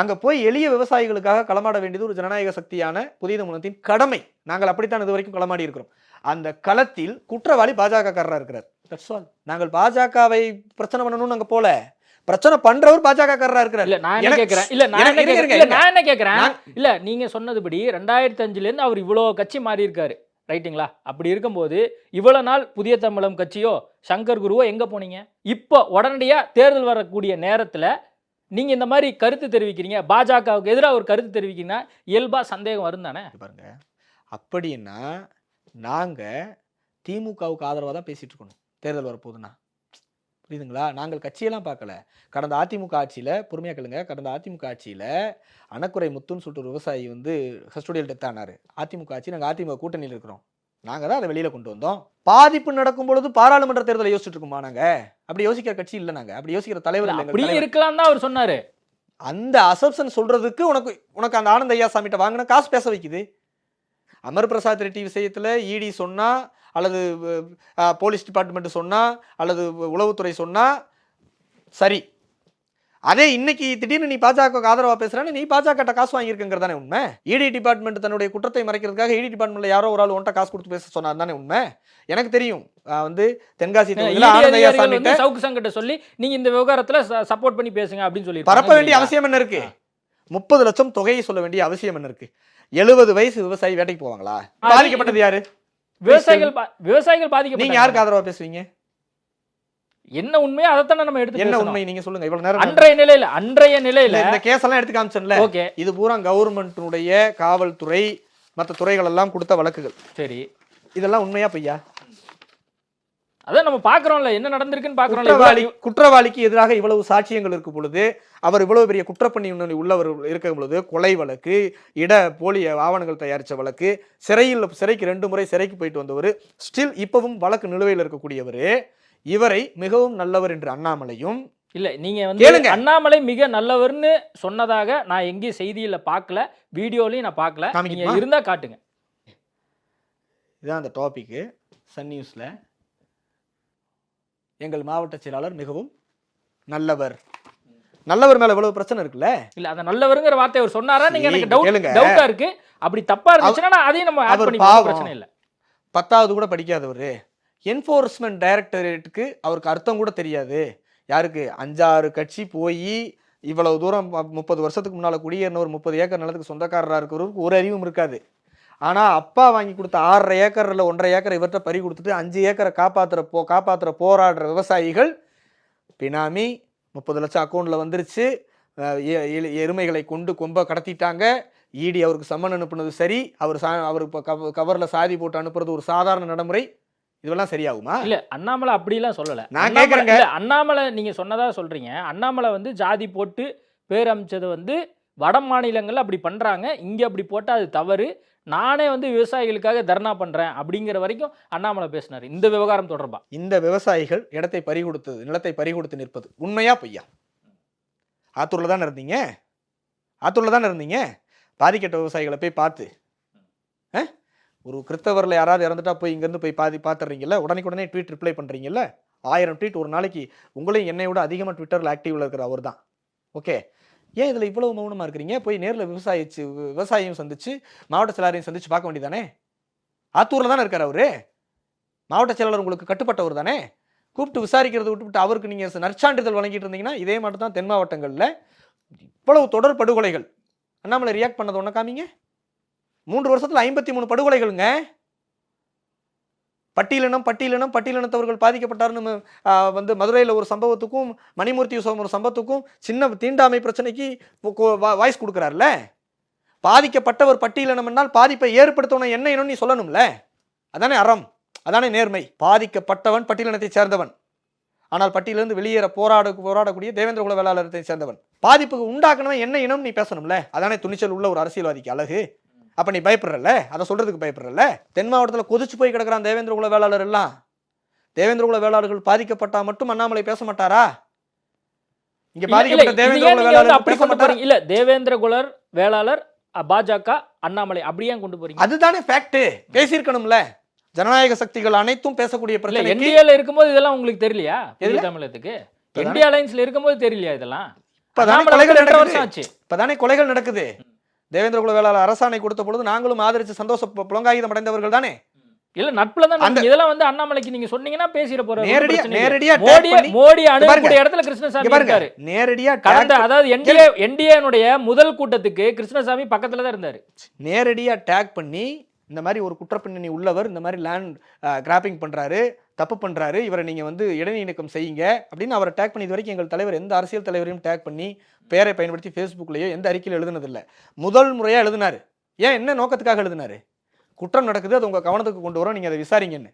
அங்க போய் எளிய விவசாயிகளுக்காக களமாட வேண்டியது ஒரு ஜனநாயக சக்தியான புதிய தமிழகத்தின் கடமை. நாங்கள் அப்படித்தான் இது வரைக்கும் களமாடி இருக்கிறோம். அந்த களத்தில் குற்றவாளி பாஜக காரரா இருக்கிறார். நாங்கள் பாஜகவை பிரச்சனை பண்ணணும்னு அங்க போல, பிரச்சனை பண்றவர் பாஜக காரரா இருக்கிறார். இல்ல நான் என்ன கேக்குறேன், இல்ல நீங்க சொன்னதுபடி 2005ல இருந்து அவர் இவ்வளவு கட்சி மாறி இருக்காரு, ரைட்டுங்களா? அப்படி இருக்கும்போது இவ்வளவு நாள் புதிய தமிழகம் கட்சியோ சங்கர் குருவோ எங்க போனீங்க? இப்போ உடனடியா தேர்தல் வரக்கூடிய நேரத்துல நீங்க இந்த மாதிரி கருத்து தெரிவிக்கிறீங்க, பாஜகவுக்கு எதிராக ஒரு கருத்து தெரிவிக்கிறீங்கன்னா இயல்பா சந்தேகம் வரும் தானே? பாருங்க, அப்படின்னா நாங்க திமுகவுக்கு ஆதரவாக தான் பேசிட்டு இருக்கணும் தேர்தல் வரப்போகுதுன்னா. புரியுதுங்களா? நாங்கள் கட்சியெல்லாம் பார்க்கல. கடந்த அதிமுக ஆட்சியில் பொறுமையாக கேளுங்க, கடந்த அதிமுக ஆட்சியில் அணக்குறை முத்துன்னு சொல்லிட்டு ஒரு விவசாயி வந்து கஸ்டோடியல் டெத் ஆனார். அதிமுக ஆட்சி, நாங்கள் அதிமுக கூட்டணியில் இருக்கிறோம், நாங்கள் தான் அதை வெளியில் கொண்டு வந்தோம். பாதிப்பு நடக்கும் பொழுது பாராளுமன்ற தேர்தலை யோசிச்சுட்டு இருக்குமா? நாங்கள் அப்படி யோசிக்கிற கட்சி இல்லை, நாங்கள் அப்படி யோசிக்கிற தலைவர் இல்லை. இருக்கலாம் தான் அவர் சொன்னாரு. அந்த அசப்ஷன் சொல்றதுக்கு உனக்கு அந்த ஆனந்த் ஐயா சாமிகிட்ட வாங்கின காசு பேச வைக்குது. அமர் பிரசாத் ரெட்டி விஷயத்தில் இடி சொன்னா, அல்லது போலீஸ் டிபார்ட்மெண்ட் சொன்னா, அல்லது உளவுத்துறை சொன்னா சரி. அதே இன்னைக்கு திடீர்னு நீ பாஜக ஆதரவா பேசுறான்னு நீ பாஜக காசு வாங்கியிருக்குங்கிறது தானே உண்மை. இடி டிபார்ட்மெண்ட் தன்னுடைய குற்றத்தை மறைக்கிறதுக்காக இடி டிபார்ட்மெண்ட்ல யாரோ ஒரு ஆள் ஒன்றை காசு கொடுத்து பேச சொன்னார் தானே உண்மை. எனக்கு தெரியும் வந்து தென்காசி சவுக்கு சங்கட்ட சொல்லி நீங்க இந்த விவகாரத்துல சப்போர்ட் பண்ணி பேசுங்க அப்படின்னு சொல்லி பரப்ப வேண்டிய அவசியம் என்ன இருக்கு? 30 லட்சம் தொகையை சொல்ல வேண்டிய அவசியம் என்ன இருக்கு? 70 வயசு விவசாயி வேட்டைக்கு போவாங்களா? பாதிக்கப்பட்டது யாரு? விவசாயிகள் பாதிக்கப்பட்ட. நீங்க யாருக்கு ஆதரவா பேசுவீங்க? என்ன உண்மையா அதைத்தானே நம்ம எடுத்து என்ன உண்மை நீங்க சொல்லுங்க. இவ்வளவு நேரம் அன்றைய நிலையில இந்த கேஸ் எல்லாம் எடுத்து காமிச்சேன்ல. ஓகே, இது பூரா கவர்மெண்ட்டுடைய காவல்துறை மற்ற துறைகள் எல்லாம் கொடுத்த வழக்குகள். சரி, இதெல்லாம் உண்மையா பொய்யா? அதான் நம்ம பாக்குறோம்ல, என்ன நடந்திருக்குன்னு பாக்குறோம்ல. குற்றவாளிக்கு எதிராக இவ்வளவு சாட்சியங்கள் இருக்கும் பொழுது, அவர் இவ்வளவு பெரிய குற்றப்பணி உள்ளவர் இருக்கும் பொழுது, கொலை வழக்கு, போலி ஆவணங்கள் தயாரிச்ச வழக்கு, சிறைக்கு 2 முறை சிறைக்கு போயிட்டு வந்தவர், ஸ்டில் இப்பவும் வழக்கு நிலுவையில் இருக்கக்கூடியவர், இவரை மிகவும் நல்லவர் என்று அண்ணாமலையும் இல்ல, நீங்க வந்து அண்ணாமலை மிக நல்லவர்னு சொன்னதாக நான் எங்கேயும் செய்தியில பார்க்கல, வீடியோலயும் நான் பார்க்கல. நீங்க இருந்தா காட்டுங்க. இதான் அந்த டாபிக். சன் நியூஸ்ல எங்கள் மாவட்ட செயலாளர் மிகவும் நல்லவர். நல்லவர் மேல எவ்வளவு பிரச்சனை இருக்குல்ல? இல்ல, அந்த நல்லவருங்கிற வார்த்தை அவர் சொன்னாரா? நீங்க எனக்கு டவுட்டா இருக்கு. அப்படி தப்பா இருந்துச்சுன்னா அதையும் நம்ம ஆட் பண்ணி பிரச்சனை இல்ல. 10வது கூட படிக்காதவர், என்ஃபோர்ஸ்மெண்ட் டைரக்டரேட்டுக்கு அவருக்கு அர்த்தம் கூட தெரியாது. யாருக்கு? 5-6 கட்சி போய் இவ்வளவு தூரம் 30 வருஷத்துக்கு முன்னால குடியேறின ஒரு 30 ஏக்கர் நிலத்துக்கு சொந்தக்காரராக இருக்கிறவருக்கு ஒரு அறிவும் இருக்காது. ஆனா அப்பா வாங்கி கொடுத்த 6.5 ஏக்கர்ல 1.5 ஏக்கரை இவர்கிட்ட பறி கொடுத்துட்டு 5 ஏக்கரை காப்பாத்துற போராடுற விவசாயிகள் பினாமி 30 லட்சம் அக்கௌண்ட்ல வந்துருச்சு, எருமைகளை கொண்டு கொம்ப கடத்திட்டாங்க, இடி அவருக்கு சம்மன் அனுப்புனது சரி, அவர் கவர்ல சாதி போட்டு அனுப்புறது ஒரு சாதாரண நடைமுறை, இதெல்லாம் சரியாகுமா? இல்ல, அண்ணாமலை அப்படிலாம் சொல்லல. நான் கேக்குறேங்க, அண்ணாமலை நீங்க சொன்னதா சொல்றீங்க. அண்ணாமலை வந்து ஜாதி போட்டு பேர் அமைச்சது வந்து வட மாநிலங்கள்ல அப்படி பண்றாங்க, இங்க அப்படி போட்டா அது தவறு, நானே வந்து விவசாயிகளுக்காக தர்ணா பண்றேன் அப்படிங்கிற வரைக்கும் அண்ணாமலை பேசினார் இந்த விவகாரம் தொடர்பா. இந்த விவசாயிகள் இடத்தை பறிகொடுத்தது, நிலத்தை பறிகொடுத்து நிற்பது உண்மையா பொய்யா? ஆத்தூர்ல தானே இருந்தீங்க. பாதிக்கட்ட விவசாயிகளை போய் பார்த்து, ஒரு கிறிஸ்தவரில் யாராவது இறந்துட்டா போய் இங்கேருந்து போய் பார்த்துறீங்கல்ல, உடனே ட்வீட் ரிப்ளை பண்ணுறீங்கல்ல, 1000 ட்வீட் ஒரு நாளைக்கு, உங்களையும் என்னை விட அதிகமாக ட்விட்டரில் ஆக்டிவில் இருக்கிற அவர் தான். ஓகே, ஏன் இதில் இவ்வளவு மௌனமாக இருக்கிறீங்க? போய் நேரில் விவசாயியும் சந்திச்சு மாவட்ட செயலாளரையும் சந்திச்சு பார்க்க வேண்டியதானே? ஆத்தூரில் தானே இருக்கார் அவரு, மாவட்ட செயலாளர் உங்களுக்கு கட்டுப்பட்டவர் தானே. கூப்பிட்டு விசாரிக்கிறத விட்டுவிட்டு அவருக்கு நீங்கள் நற்சான்றிதழ் வழங்கிட்டு இருந்தீங்கன்னா, இதே மட்டும் தான் தென் மாவட்டங்களில் இவ்வளவு தொடர் படுகொலைகள். அண்ணாமலை ரியாக்ட் பண்ணது ஒன்று காமிங்க. 3 வருஷத்துல 53 படுகொலைகளுங்க. பட்டியலினத்தவர்கள் பாதிக்கப்பட்டாருன்னு வந்து மதுரையில் ஒரு சம்பவத்துக்கும் மணிமூர்த்தி ஒரு சம்பவத்துக்கும் சின்ன தீண்டாமை பிரச்சனைக்கு வாய்ஸ் கொடுக்குறாருல. பாதிக்கப்பட்டவர் பட்டியலினம் என்றால் பாதிப்பை ஏற்படுத்தணும் என்ன என்னன்னு நீ சொல்லணும்ல. அதானே அறம், அதானே நேர்மை. பாதிக்கப்பட்டவன் பட்டியலினத்தை சேர்ந்தவன், ஆனால் பட்டியலிருந்து வெளியேற போராடக்கூடிய தேவேந்திர குல வேளாளரை சேர்ந்தவன். பாதிப்புக்கு உண்டாக்கணும் என்ன இனம் நீ பேசணும்ல. அதானே துணிச்சல் உள்ள ஒரு அரசியல்வாதிக்கு அழகு. அப்ப நீ பயப்படுறல, அதை சொல்றதுக்கு பயப்படுறல. தென் மாவட்டத்தில் கொதிச்சு போய் கிடக்கிறான் தேவேந்திர குல வேளாளர் எல்லாம். தேவேந்திர குல வேளாளர்கள் பாதிக்கப்பட்டா மட்டும் அண்ணாமலை பேச மாட்டாரா? இங்க பாதிக்கப்பட்ட தேவேந்திர குல வேளாளர் அப்படி பேச மாட்டாரா? இல்ல, தேவேந்திர குலர் வேளாளர் பாஜக அண்ணாமலை அப்படியே கொண்டு போறீங்க. அதுதானே ஃபேக்ட். பேசியிருக்கணும்ல. ஜனநாயக சக்திகள் அனைத்தும் பேசக்கூடிய பிரச்சனை. என்டிஏல இருக்கும்போது இதெல்லாம் உங்களுக்கு தெரியலையா? தமிழகத்துக்கு என்டிஏ அலைன்ஸ்ல இருக்கும்போது தெரியலையா இதெல்லாம்? இப்பதானே கொலைகள் நடக்குது. தேவேந்திர குல வேளாளர் அரசாணை கொடுத்த பொழுது நாங்களும் ஆதரிச்சு சந்தோஷ புலங்காகிதம் அடைந்தவர்கள் தானே. இல்ல, நட்புல தான் இதெல்லாம் வந்து அண்ணாமலைக்கு நீங்க சொன்னீங்கன்னா பேசிற போற. நேரடியா மோடி அணுகக்கூடிய இடத்துல கிருஷ்ணசாமி இருக்காரு. நேரடியா கடந்த, அதாவது என்டிஏனுடைய முதல் கூட்டத்துக்கு கிருஷ்ணசாமி பக்கத்துல தான் இருந்தாரு. நேரடியா டேக் பண்ணி இந்த மாதிரி ஒரு குற்றப்பின்னணி உள்ளவர் இந்த மாதிரி லேண்ட் கிராப்பிங் பண்றாரு, தப்பு பண்றாரு, இவரை நீங்க வந்து இடைநீக்கம் செய்யுங்க அப்படின்னு அவரை டேக் பண்ணி இது வரைக்கும் எங்கள் தலைவர் எந்த அரசியல் தலைவரையும் டேக் பண்ணி பேரை பயன்படுத்தி ஃபேஸ்புக்லயோ எந்த அறிக்கையில் எழுதுனதில்லை. முதல் முறையா எழுதினாரு. ஏன், என்ன நோக்கத்துக்காக எழுதினாரு? குற்றம் நடக்குது, அது உங்க கவனத்துக்கு கொண்டு வரோம், நீங்க அதை விசாரிங்கன்னு.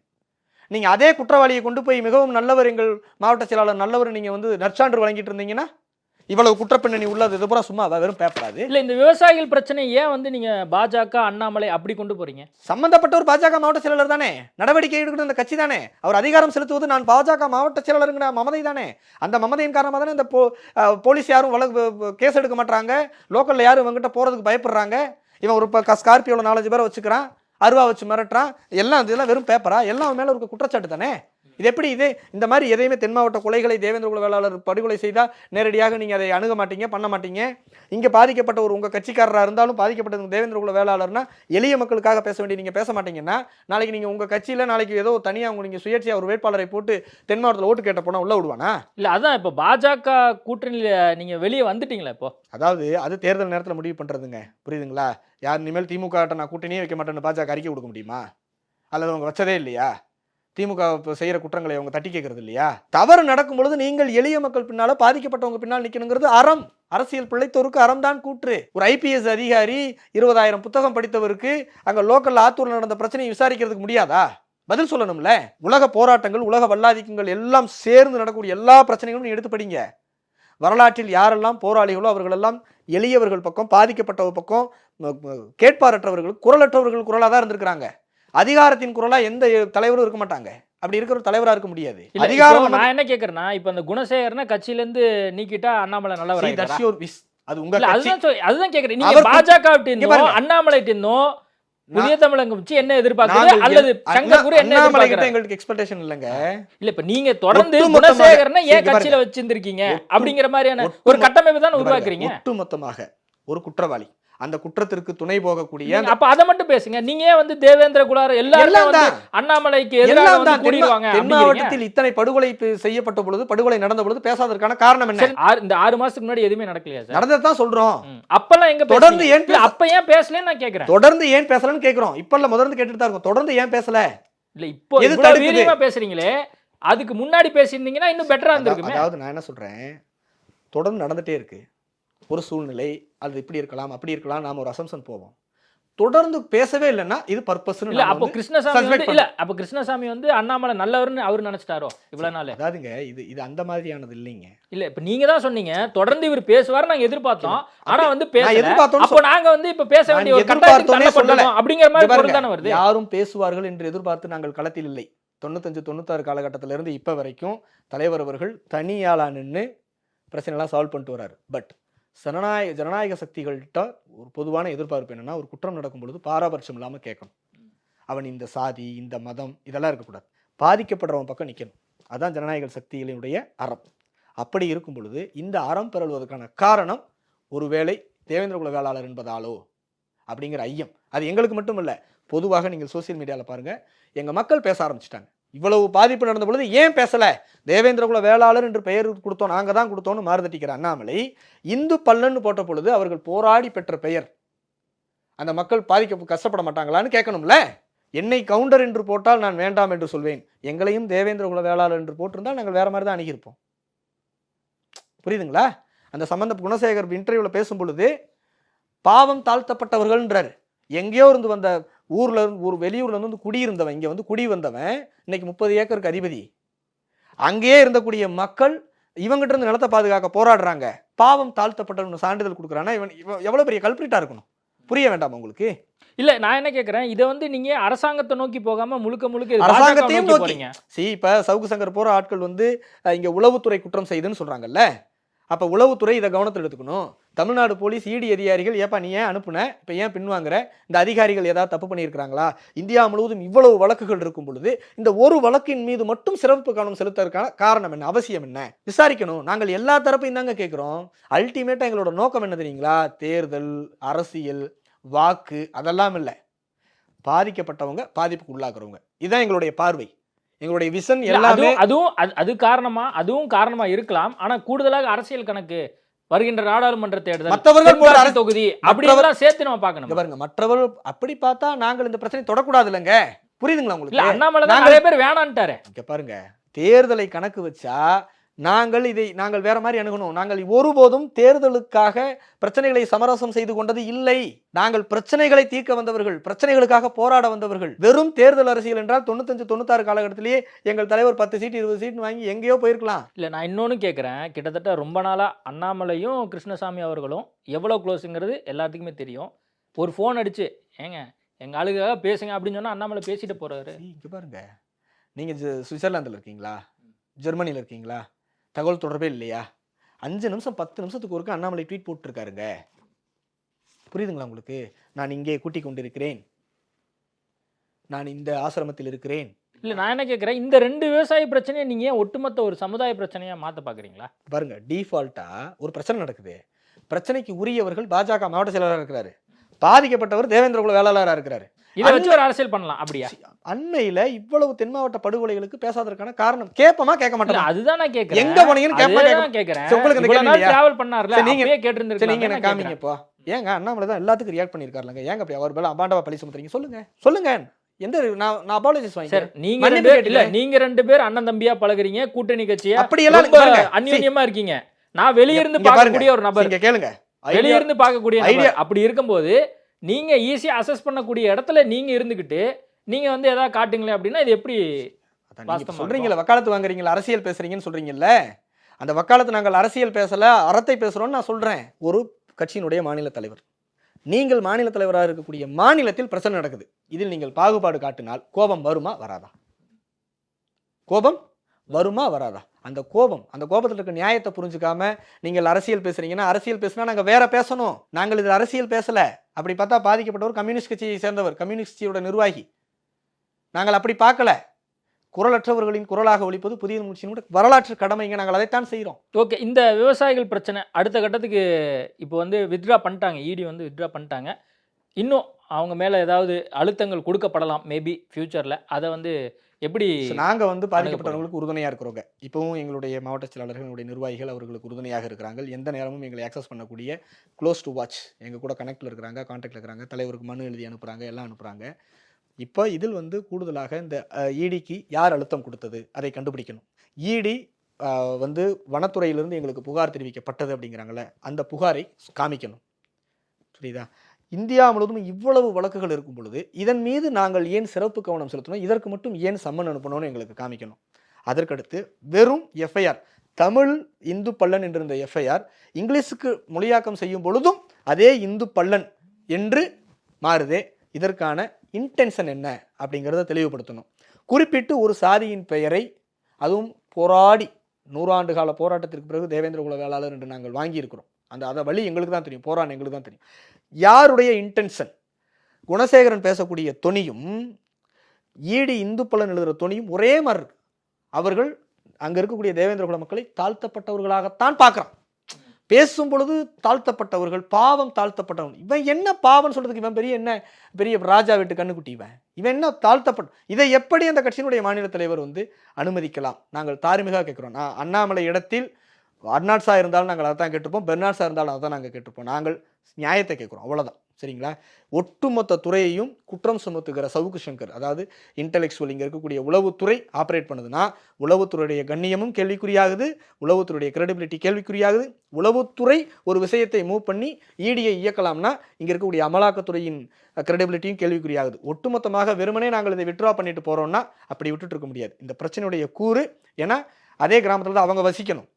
நீங்க அதே குற்றவாளியை கொண்டு போய் மிகவும் நல்லவர், எங்கள் மாவட்ட செயலாளர் நல்லவர், நீங்க வந்து நற்சான்று வழங்கிட்டு இருந்தீங்கன்னா இவ்வளவு குற்றப்பின்னணி உள்ளது இது பூரா சும்மா வெறும் பேப்பராது. இல்ல, இந்த விவசாயிகள் பிரச்சனை ஏன் வந்து நீங்க பாஜக அண்ணாமலை அப்படி கொண்டு போறீங்க? சம்பந்தப்பட்ட ஒரு பாஜக மாவட்ட செயலாளர் தானே, நடவடிக்கை எடுக்கிற அந்த கட்சி தானே, அவர் அதிகாரம் செலுத்துவது நான் பாஜக மாவட்ட செயலாளருங்கிற மமதை தானே. அந்த மமதையின் காரணமாக தானே இந்த போலீஸ் யாரும் கேஸ் எடுக்க மாட்டாங்க, லோக்கல்ல யாரும் இவங்கிட்ட போறதுக்கு பயப்படுறாங்க. இவன் ஒரு ஸ்கார்பியோல 4-5 பேரை வச்சுக்கிறான், அருவா வச்சு மிரட்டுறான். எல்லாம் இதெல்லாம் வெறும் பேப்பரா? எல்லாம் மேல ஒரு குற்றச்சாட்டு தானே. இது எப்படி இது? இந்த மாதிரி எதையுமே தென் மாவட்ட கொலைகளை தேவேந்திர குல வேளாளர் படுகொலை செய்தால் நேரடியாக நீங்கள் அதை அணுக மாட்டீங்க, பண்ண மாட்டீங்க. இங்கே பாதிக்கப்பட்ட ஒரு உங்கள் கட்சிக்காரராக இருந்தாலும் பாதிக்கப்பட்டது தேவேந்திர குல வேளாளர்னா எளிய மக்களுக்காக பேச வேண்டிய நீங்கள் பேச மாட்டீங்கன்னா, நாளைக்கு நீங்கள் உங்கள் கட்சியில் நாளைக்கு ஏதோ தனியாக நீங்கள் சுயேட்சையாக ஒரு வேட்பாளரை போட்டு தென் மாவட்டத்தில் ஓட்டு கேட்ட போனால் உள்ள விடுவானா? இல்லை, அதான் இப்போ பாஜக கூட்டணியில் நீங்கள் வெளியே வந்துட்டீங்களா இப்போ? அதாவது அது தேர்தல் நேரத்தில் முடிவு பண்ணுறதுங்க, புரியுதுங்களா? யார் இனிமேல் திமுக நான் கூட்டணியே வைக்க மாட்டேன்னு பாஜக அறிக்கை கொடுக்க முடியுமா? அல்லது அவங்க வச்சதே இல்லையா? திமுக செய்யற குற்றங்களை அவங்க தட்டி கேட்கறது இல்லையா? தவறு நடக்கும் பொழுது நீங்கள் எளிய மக்கள் பின்னால, பாதிக்கப்பட்டவங்க பின்னால் நிக்கணுங்கிறது அறம். அரசியல் பிழைத்தோருக்கு அறம் தான் கூற்று. ஒரு ஐபிஎஸ் அதிகாரி 20,000 புத்தகம் படித்தவருக்கு அங்க லோக்கல் ஆத்தூர்ல நடந்த பிரச்சனையை விசாரிக்கிறதுக்கு முடியாதா? பதில் சொல்லணும்ல. உலக போராட்டங்கள், உலக வல்லாதிக்கங்கள் எல்லாம் சேர்ந்து நடக்கக்கூடிய எல்லா பிரச்சனைகளும் நீ எடுத்து படிங்க. வரலாற்றில் யாரெல்லாம் போராளிகளோ அவர்களெல்லாம் எளியவர்கள் பக்கம், பாதிக்கப்பட்டவர் பக்கம், கேட்பாரற்றவர்கள், குரலற்றவர்கள் குரலாக தான் இருந்திருக்கிறாங்க. அதிகாரத்தின் குரலா எந்த தலைவரும் இருக்க மாட்டாங்க. அப்படி இருக்கிற தலைவரா இருக்க முடியாது. அதிகாரம் நான் என்ன கேக்குறேன்னா, இப்ப அந்த குணசேகரனை கட்சியில இருந்து நீக்கிட்டா அண்ணாமலை நல்லவரா? அது உங்க அதுதான் கேக்குறேன். நீங்க பாஜக அண்ணாமலை புதிய தமிழகம் வச்சு என்ன எதிர்பார்க்குது, அல்லது சங்கர் குரு என்ன எதிர்பார்க்குறாங்க? எங்களுக்கு எக்ஸ்பெக்டேஷன் இல்லங்க. இல்ல இப்ப நீங்க தொடர்ந்து குணசேகரனை ஏன் கட்சியில வச்சிருந்திருக்கீங்க அப்படிங்கிற மாதிரியான ஒரு கட்டமைப்பு தான் உருவாக்குறீங்க. ஒட்டுமொத்தமாக ஒரு குற்றவாளி, அந்த குற்றத்திற்கு துணை போகக்கூடிய, அப்ப அதை மட்டும் பேசுங்க. நீங்க வந்து தேவேந்திர குலார் எல்லாரும் அண்ணாமலைக்கு எதிராக கூடிடுவாங்க. தென் மாவட்டத்தில் இத்தனை படுகொலை செய்யப்பட்ட பொழுது, படுகொலை நடந்த பொழுது பேசாததற்கான காரணம் என்ன? இந்த 6 மாசத்துக்கு முன்னாடி எதுவுமே நடக்கலையா சார்? நடந்ததான் சொல்றோம். அப்பெல்லாம் எங்க தொடர்ந்து ஏன் அப்ப ஏன் பேசலன்னு நான் கேக்குறேன். தொடர்ந்து ஏன் பேசலன்னு கேக்குறோம். இப்ப இல்ல, முதல்ல கேட்டுட்டு தான் இருக்கோம். தொடர்ந்து ஏன் பேசல? இல்ல இப்போ இவ்வளவு வீரியமா பேசுறீங்களே, அதுக்கு முன்னாடி பேசியிருந்தீங்கன்னா இன்னும் பெட்டரா இருந்திருக்குமே. அதாவது நான் என்ன சொல்றேன், தொடர்ந்து நடந்துட்டே இருக்கு ஒரு சூழ்நிலை. அது இப்படி இருக்கலாம், அப்படி இருக்கலாம், நாம ஒரு அசம்சன் போவோம். தொடர்ந்து பேசவே இல்லைன்னா இது பர்பஸ் இல்ல. அப்போ கிருஷ்ணசாமி இல்ல, அப்ப கிருஷ்ணசாமி வந்து அண்ணாமலை நல்லவர்னு அவரு நினைச்சிட்டாரோ இவ்வளவு நாள்? அதாவதுங்க, இது அந்த மாதிரியானது இல்லைங்க. இல்ல, இப்ப நீங்க தான் சொன்னீங்க தொடர்ந்து இவர் பேசுவார், நாங்க எதிர்பார்த்தோம். ஆனா வந்து எதிர்பார்த்தோம். அப்போ நாங்க வந்து இப்ப பேச வேண்டிய ஒரு கட்டாயத்தை சொல்லல அப்படிங்கிற மாதிரி பொருள் தானே வருது. யாரும் பேசுவார்கள் என்று எதிர்பார்த்து நாங்கள் களத்தில் இல்லை. 95-96 காலகட்டத்தில இருந்து இப்ப வரைக்கும் தலைவர் அவர்கள் தனியாளா நின்று பிரச்சனை எல்லாம் சால்வ் பண்ணிட்டு வராரு. பட் ஜனநாயக சக்திகள்கிட்ட ஒரு பொதுவான எதிர்பார்ப்பு என்னன்னா, ஒரு குற்றம் நடக்கும் பொழுது பாரபட்சம் இல்லாம கேட்கணும். அவன் இந்த சாதி, இந்த மதம் இதெல்லாம் இருக்கக்கூடாது. பாதிக்கப்படுறவன் பக்கம் நிற்கணும். அதான் ஜனநாயக சக்திகளினுடைய அறம். அப்படி இருக்கும் பொழுது இந்த அறம் பெறுவதற்கான காரணம் ஒருவேளை தேவேந்திர குல வேளாளர் என்பதாலோ அப்படிங்கிற ஐயம். அது எங்களுக்கு மட்டும் இல்லை, பொதுவாக நீங்கள் சோசியல் மீடியாவில் பாருங்க, எங்க மக்கள் பேச ஆரம்பிச்சிட்டாங்க. இவ்வளவு பாதிப்பு நடந்த பொழுது ஏன் பேசல? தேவேந்திர குல வேளாளர் என்று பெயர் கொடுத்தோம், நாங்க தான் கொடுத்தோம்னு மாறுதட்டிக்கிற அண்ணாமலை இந்து பல்லன்னு போட்ட பொழுது அவர்கள் போராடி பெற்ற பெயர், அந்த மக்கள் கஷ்டப்பட மாட்டாங்களான்னு கேட்கணும்ல. என்னை கவுண்டர் என்று போட்டால் நான் வேண்டாம் என்று சொல்வேன். எங்களையும் தேவேந்திர குல வேளாளர் என்று போட்டிருந்தால் நாங்கள் வேற மாதிரி தான் அணுகியிருப்போம். புரியுதுங்களா? அந்த சம்பந்த குணசேகர் இன்டர்வியூல பேசும் பொழுது பாவம் தாழ்த்தப்பட்டவர்கள்ன்றாரு. எங்கேயோ இருந்து வந்த ஊர்ல இருந்து, ஒரு வெளியூர்ல இருந்து வந்து குடியிருந்தவன், இங்க வந்து குடி வந்தவன் இன்னைக்கு 30 ஏக்கருக்கு அதிபதி. அங்கேயே இருந்தக்கூடிய மக்கள் இவங்கிட்ட இருந்து நிலத்தை பாதுகாக்க போராடுறாங்க. பாவம் தாழ்த்தப்பட்ட சான்றிதழ் கொடுக்குறான்னா இவன் எவ்வளவு பெரிய கல்பிரிட்டா இருக்கணும்? புரிய வேண்டாம் உங்களுக்கு? இல்ல, நான் என்ன கேட்கிறேன், இதை வந்து நீங்க அரசாங்கத்தை நோக்கி போகாம முழுக்க அரசாங்கத்தையும் நோக்கி. இப்ப சவுக்கு சங்கர் போற ஆட்கள் வந்து இங்க உளவுத்துறை குற்றம் செய்துன்னு சொல்றாங்கல்ல, அப்ப உளவுத்துறை இதை கவனத்தில் எடுத்துக்கணும். தமிழ்நாடு போலீஸ் இடி அதிகாரிகள், ஏப்பா நீ ஏன் அனுப்புன, இப்ப ஏன் பின்வாங்குற, இந்த அதிகாரிகள் ஏதாவது தப்பு பண்ணியிருக்கிறாங்களா? இந்தியா முழுவதும் இவ்வளவு வழக்குகள் இருக்கும் பொழுது இந்த ஒரு வழக்கின் மீது மட்டும் சிறப்பு கவனம் செலுத்துவதற்கான காரணம் என்ன, அவசியம் என்ன? விசாரிக்கணும். நாங்கள் எல்லா தரப்பையும் தாங்க கேட்கிறோம். அல்டிமேட்டா எங்களோட நோக்கம் என்ன தெரியுங்களா? தேர்தல், அரசியல், வாக்கு அதெல்லாம் இல்லை, பாதிக்கப்பட்டவங்க, பாதிப்புக்கு உள்ளாக்குறவங்க. இதுதான் எங்களுடைய பார்வை, எங்களுடைய விஷன் எல்லாமே. அதுவும் காரணமா இருக்கலாம். ஆனா கூடுதலாக அரசியல் கணக்கு வருகின்ற நாடாளுமன்ற தேர்தல், மற்றவர்கள் தொகுதி அப்படியெல்லாம் சேர்த்து நம்ம பார்க்கணும். பாருங்க, மற்றவர்கள் அப்படி பார்த்தா நாங்கள் இந்த பிரச்சனை தொடக்கூடாது இல்லைங்க. புரியுதுங்களா உங்களுக்கு? அண்ணாமலை தான் நிறைய பேர் வேணான்ட்டாரு. இங்க பாருங்க, தேர்தலை கணக்கு வச்சா நாங்கள் வேற மாதிரி அணுகணும். நாங்கள் ஒருபோதும் தேர்தலுக்காக பிரச்சனைகளை சமரசம் செய்து கொண்டது இல்லை. நாங்கள் பிரச்சனைகளை தீர்க்க வந்தவர்கள், பிரச்சனைகளுக்காக போராட வந்தவர்கள். வெறும் தேர்தல் அரசியல் என்றால் 95-96 காலகட்டத்திலேயே எங்கள் தலைவர் 10 சீட் 20 சீட் வாங்கி எங்கேயோ போயிருக்கலாம். இல்ல, நான் இன்னொன்னு கேட்கிறேன். கிட்டத்தட்ட ரொம்ப நாளா அண்ணாமலையும் கிருஷ்ணசாமி அவர்களும் எவ்வளவு க்ளோஸுங்கிறது எல்லாத்துக்குமே தெரியும். ஒரு போன் அடிச்சு ஏங்க எங்க ஆளுக்காக பேசுங்க அப்படின்னு சொன்னா அண்ணாமலை பேசிட்டு போறாரு. இங்க பாருங்க, நீங்க சுவிட்சர்லாந்துல இருக்கீங்களா, ஜெர்மனில இருக்கீங்களா, தகவல் தொடர்பே இல்லையா? 5 நிமிஷம் 10 நிமிஷத்துக்கு ஒருக்க அண்ணாமலை ட்வீட் போட்டுருக்காருங்க. புரியுதுங்களா உங்களுக்கு? நான் இங்கே கூட்டிக் கொண்டிருக்கிறேன், நான் இந்த ஆசிரமத்தில் இருக்கிறேன். இல்ல, நான் என்ன கேட்கிறேன், இந்த 2 விவசாய பிரச்சனையை நீங்க ஒட்டுமொத்த ஒரு சமுதாய பிரச்சனையா மாத்த பாக்குறீங்களா? பாருங்க, டிஃபால்ட்டா ஒரு பிரச்சனை நடக்குது, பிரச்சனைக்கு உரியவர்கள் பாஜக மாவட்ட செயலாளராக இருக்கிறாரு, பாதிக்கப்பட்டவர் தேவேந்திர குல வேளாளராக இருக்கிறாரு. இதை வச்சு ஒரு அரசியல் பண்ணலாம். அப்படியா? அண்மையில இவ்வளவு தென் மாவட்ட படுகொலைகளுக்கு பேசாததற்கான காரணம் கேட்பமா கேட்க மாட்டேன். அதுதான் நான் கேட்கிறேன். எங்க போனீங்கன்னு கேட்கிறேன். உங்களுக்கு இந்த கேள்வி டிராவல் பண்ணார்ல, நீங்க கேட்டிருந்தீங்க. நீங்க என்ன காமிங்கப்பா? ஏங்க அண்ணாமலை தான் எல்லாத்துக்கும் ரியாக்ட் பண்ணிருக்காருலங்க, ஏங்க அப்படி அவர் மேல அபாண்டவா பழி சுமத்துறீங்க? சொல்லுங்க. நான் அபாலஜிஸ் சார் வாங்கிக்கிறேன். நீங்க மன்னிப்பு கேட்டுக்கிறேன். நீங்க ரெண்டு பேர் அண்ணன் தம்பியா பழகுறீங்க, கூட்டணி கட்சியா அப்படியெல்லாம் ரொம்ப பாருங்க. அந்யோன்யமா இருக்கீங்க. நான் வெளியிருந்து இங்க பார்க்கக்கூடிய ஒரு நபர், இங்க கேளுங்க. வெளியிருந்து பார்க்கக்கூடிய ஐடியா- நபர். அப்படி இருக்கும்போது நீங்க ஈஸியா அசஸ் பண்ணக்கூடிய இடத்துல நீங்க இருந்துகிட்டு நீங்க வந்து ஏதாவது காட்டுங்களேன் அப்படின்னா இது எப்படி அதான் நீங்க வாஸ்தவமா சொல்றீங்கல்ல, வக்காலத்து வாங்குறீங்களா, அரசியல் பேசுறீங்கன்னு சொல்றீங்கல்ல, அந்த வக்காலத்து நாங்கள் அரசியல் பேசல, அறத்தை பேசுறோம்னு நான் சொல்றேன். ஒரு கட்சியினுடைய மாநில தலைவர், நீங்கள் மாநில தலைவராக இருக்கக்கூடிய மாநிலத்தில் பிரச்சனை நடக்குது, இதில் நீங்கள் பாகுபாடு காட்டினால் கோபம் வருமா வராதா? கோபம் வருமா வராதா? அந்த கோபத்தில் இருக்க நியாயத்தை புரிஞ்சுக்காம நீங்கள் அரசியல் பேசுறீங்கன்னா, அரசியல் பேசினா நாங்கள் வேற பேசணும். நாங்கள் இது அரசியல் பேசல. அப்படி பார்த்தா பாதிக்கப்பட்டவர் கம்யூனிஸ்ட் கட்சியை சேர்ந்தவர், கம்யூனிஸ்ட் கட்சியோட நிர்வாகி. நாங்கள் அப்படி பார்க்கல. குரலற்றவர்களின் குரலாக ஒலிப்பது புதிய முயற்சியினுடைய வரலாற்று கடமைங்க. நாங்கள் அதைத்தான் செய்கிறோம். ஓகே. இந்த விவசாயிகள் பிரச்சனை அடுத்த கட்டத்துக்கு இப்போ வந்து வித்ட்ரா பண்ணிட்டாங்க, இடி வந்து வித்ட்ரா பண்ணிட்டாங்க. இன்னும் அவங்க மேலே ஏதாவது அழுத்தங்கள் கொடுக்கப்படலாம் மேபி ஃபியூச்சரில். அதை வந்து எப்படி நாங்கள் வந்து பாதிக்கப்பட்டவர்களுக்கு உறுதுணையாக இருக்கிறோங்க. இப்போவும் எங்களுடைய மாவட்ட செயலாளர்கள், எங்களுடைய நிர்வாகிகள் அவர்களுக்கு உறுதுணையாக இருக்கிறாங்க. எந்த நேரமும் எங்களை ஆக்சஸ் பண்ணக்கூடிய க்ளோஸ் டு வாட்ச் எங்கள் கூட கனெக்டில் இருக்கிறாங்க, கான்டாக்டில் இருக்கிறாங்க. தலைவருக்கு மனு எழுதி அனுப்புகிறாங்க, எல்லாம் அனுப்புகிறாங்க. இப்போ இதில் வந்து கூடுதலாக இந்த இடிக்கு யார் அழுத்தம் கொடுத்தது அதை கண்டுபிடிக்கணும். இடி வந்து வனத்துறையிலிருந்து எங்களுக்கு புகார் தெரிவிக்கப்பட்டது அப்படிங்கிறாங்களே, அந்த புகாரை காமிக்கணும். புரியுதா? இந்தியா முழுவதும் இவ்வளவு வழக்குகள் இருக்கும் பொழுது இதன் மீது நாங்கள் ஏன் சிறப்பு கவனம் செலுத்தணும், இதற்கு மட்டும் ஏன் சம்மன் அனுப்பணும்னு எங்களுக்கு காமிக்கணும். அதற்கடுத்து வெறும் எஃப்ஐஆர், தமிழ் இந்து பள்ளன் என்றிருந்த எஃப்ஐஆர் இங்கிலீஷுக்கு மொழியாக்கம் செய்யும் பொழுதும் அதே இந்து பள்ளன் என்று மாறுதே. இதற்கான இன்டென்ஷன் என்ன அப்படிங்கிறத தெளிவுபடுத்தணும். குறிப்பிட்டு ஒரு சாதியின் பெயரை, அதுவும் போராடி 100 ஆண்டு கால போராட்டத்திற்கு பிறகு தேவேந்திர குல வேளாளர் என்று நாங்கள் வாங்கியிருக்கிறோம். அதை வழி எங்களுக்கு தான் தெரியும், போராட்டம் எங்களுக்கு தான் தெரியும். யாருடைய இன்டென்ஷன்? குணசேகரன் பேசக்கூடிய தொனியும் ஈடி இந்து பலன் எழுதுகிற தொனியும் ஒரே மாதிரி இருக்கு. அவர்கள் அங்கே இருக்கக்கூடிய தேவேந்திர குல மக்களை தாழ்த்தப்பட்டவர்களாகத்தான் பார்க்குறான். பேசும் பொழுது தாழ்த்தப்பட்டவர்கள், பாவம் தாழ்த்தப்பட்டவன். இவன் என்ன பாவம் சொல்றதுக்கு இவன் பெரிய ராஜா வீட்டு கண்ணுக்குட்டி. இவன் என்ன தாழ்த்தப்பட்ட, இதை எப்படி அந்த கட்சியினுடைய மாநில தலைவர் வந்து அனுமதிக்கலாம்? நாங்கள் தார்மீகமாக கேட்குறோம். நான் அண்ணாமலை இடத்தில் அர்னாட்ஸா இருந்தாலும் நாங்கள் அதை தான் கேட்டுப்போம், பெர்னாட்ஸா இருந்தாலும் அதை தான் நாங்கள் கேட்டுப்போம். நாங்கள் நியாயத்தை கேட்குறோம், அவ்வளோதான். சரிங்களா? ஒட்டுமொத்த துறையையும் குற்றம் சுமத்துகிற சவுக்கு சங்கர், அதாவது இன்டெலெக்சுவல் இங்கே இருக்கக்கூடிய உளவுத்துறை ஆப்ரேட் பண்ணுதுன்னா உளவுத்துறையுடைய கண்ணியமும் கேள்விக்குறியாகுது, உளவுத்துறையுடைய கிரெடிபிலிட்டி கேள்விக்குறியாகுது. உளவுத்துறை ஒரு விஷயத்தை மூவ் பண்ணி ஈடியை இயக்கலாம்னா இங்கே இருக்கக்கூடிய அமலாக்கத்துறையின் கிரெடிபிலிட்டியும் கேள்விக்குறியாகுது. ஒட்டுமொத்தமாக வெறுமனே நாங்கள் இதை விட்ரா பண்ணிட்டு போகிறோம்னா அப்படி விட்டுட்டு இருக்க முடியாது. இந்த பிரச்சனையுடைய கூறு, ஏன்னா அதே கிராமத்தில் தான் அவங்க வசிக்கணும்.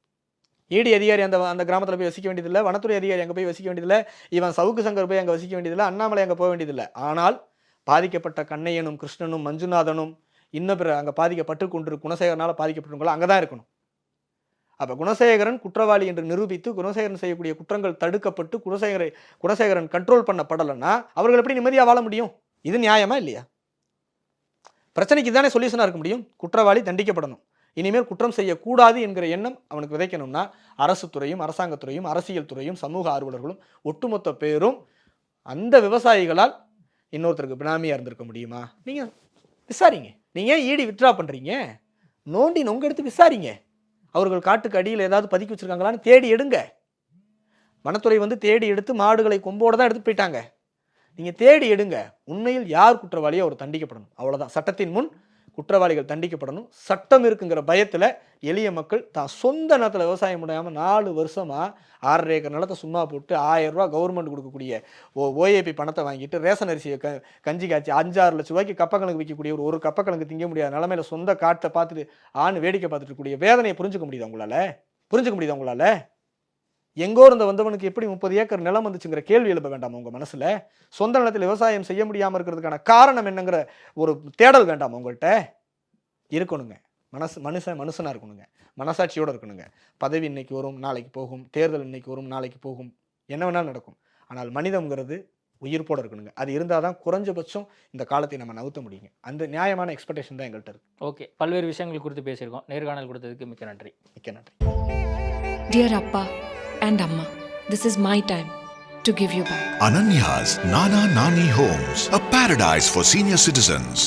ஈடி அதிகாரி அந்த கிராமத்தில் போய் வசிக்க வேண்டியதில்லை, வனத்துறை அதிகாரி அங்கே போய் வசிக்க வேண்டியதில்லை, இவன் சவுக்கு சங்கர் போய் அங்கே வசிக்க வேண்டியதில்லை, அண்ணாமலை அங்கே போக வேண்டியதில்லை. ஆனால் பாதிக்கப்பட்ட கண்ணையனும் கிருஷ்ணனும் மஞ்சுநாதனும் இன்னும் பிற அங்கே பாதிக்கப்பட்டு கொண்டு குணசேகரனால் பாதிக்கப்பட்டவங்களும் அங்கே தான் இருக்கணும். அப்போ குணசேகரன் குற்றவாளி என்று நிரூபித்து குணசேகரன் செய்யக்கூடிய குற்றங்கள் தடுக்கப்பட்டு குணசேகரன் கண்ட்ரோல் பண்ணப்படலைன்னா அவர்கள் எப்படி நிம்மதியாக வாழ முடியும்? இது நியாயமா இல்லையா? பிரச்சனைக்கு தானே சொல்யூஷனாக இருக்க முடியும். குற்றவாளி தண்டிக்கப்படணும், இனிமேல் குற்றம் செய்யக்கூடாது என்கிற எண்ணம் அவனுக்கு விதைக்கணும்னா அரசு துறையும் அரசாங்கத்துறையும் அரசியல் துறையும் சமூக ஆர்வலர்களும் ஒட்டுமொத்த பேரும் அந்த விவசாயிகளால் இன்னொருத்தருக்கு பினாமியாக இருந்திருக்க முடியுமா? நீங்கள் விசாரிங்க. நீங்கள் ஏன் ஈடி வித்ட்ரா பண்ணுறீங்க? நோண்டி நொங்க எடுத்து விசாரிங்க. அவர்கள் காட்டுக்கு அடியில் ஏதாவது பதுக்கி வச்சுருக்காங்களான்னு தேடி எடுங்க. வனத்துறை வந்து தேடி எடுத்து மாடுகளை கொம்போடு தான் எடுத்து போயிட்டாங்க. நீங்கள் தேடி எடுங்க. உண்மையில் யார் குற்றவாளியோ அவர் தண்டிக்கப்படணும், அவ்வளோதான். சட்டத்தின் முன் குற்றவாளிகள் தண்டிக்கப்படணும். சட்டம் இருக்குங்கிற பயத்தில் எளிய மக்கள் தான் சொந்த நிலத்தில் விவசாயம் முடியாமல் 4 வருஷமாக 6.5 ஏக்கர் நிலத்தை சும்மா போட்டு 1000 ரூபா கவர்மெண்ட் கொடுக்கக்கூடிய ஓஏபி பணத்தை வாங்கிட்டு ரேஷன் அரிசியை கஞ்சி காய்ச்சி 5-6 லட்ச ரூபாய்க்கு கப்பக்கிழங்கு விற்கக்கூடிய ஒரு கப்பக்கிழங்கு திங்க முடியாத நிலமையில சொந்த காட்டை பார்த்துட்டு வேடிக்கை பார்த்துட்டு இருக்கக்கூடிய வேதனையை புரிஞ்சுக்க முடியுதா உங்களால்? எங்கோ இருந்த வந்தவனுக்கு எப்படி 30 ஏக்கர் நிலம் வந்துச்சுங்கிற கேள்வி எழுப்ப வேண்டாமா உங்கள் மனசில்? சொந்த நிலத்தில் விவசாயம் செய்ய முடியாமல் இருக்கிறதுக்கான காரணம் என்னங்கிற ஒரு தேடல் வேண்டாமா உங்கள்கிட்ட? இருக்கணுங்க. மனுஷனாக இருக்கணுங்க, மனசாட்சியோடு இருக்கணுங்க. பதவி இன்னைக்கு வரும் நாளைக்கு போகும், தேர்தல் இன்னைக்கு வரும் நாளைக்கு போகும், என்ன வேணாலும் நடக்கும். ஆனால் மனிதம்ங்கிறது உயிர்ப்போடு இருக்கணுங்க. அது இருந்தால் தான் குறைஞ்சபட்சம் இந்த காலத்தை நம்ம நகர்த்த முடியுங்க. அந்த நியாயமான எக்ஸ்பெக்டேஷன் தான் எங்கள்கிட்ட இருக்கு. ஓகே, பல்வேறு விஷயங்கள் குறித்து பேசியிருக்கோம். நேர்காணல் கொடுத்ததுக்கு மிக்க நன்றி. Dear Appa and Amma, this is my time to give you back. Ananya's Nana Nani Homes, a paradise for senior citizens.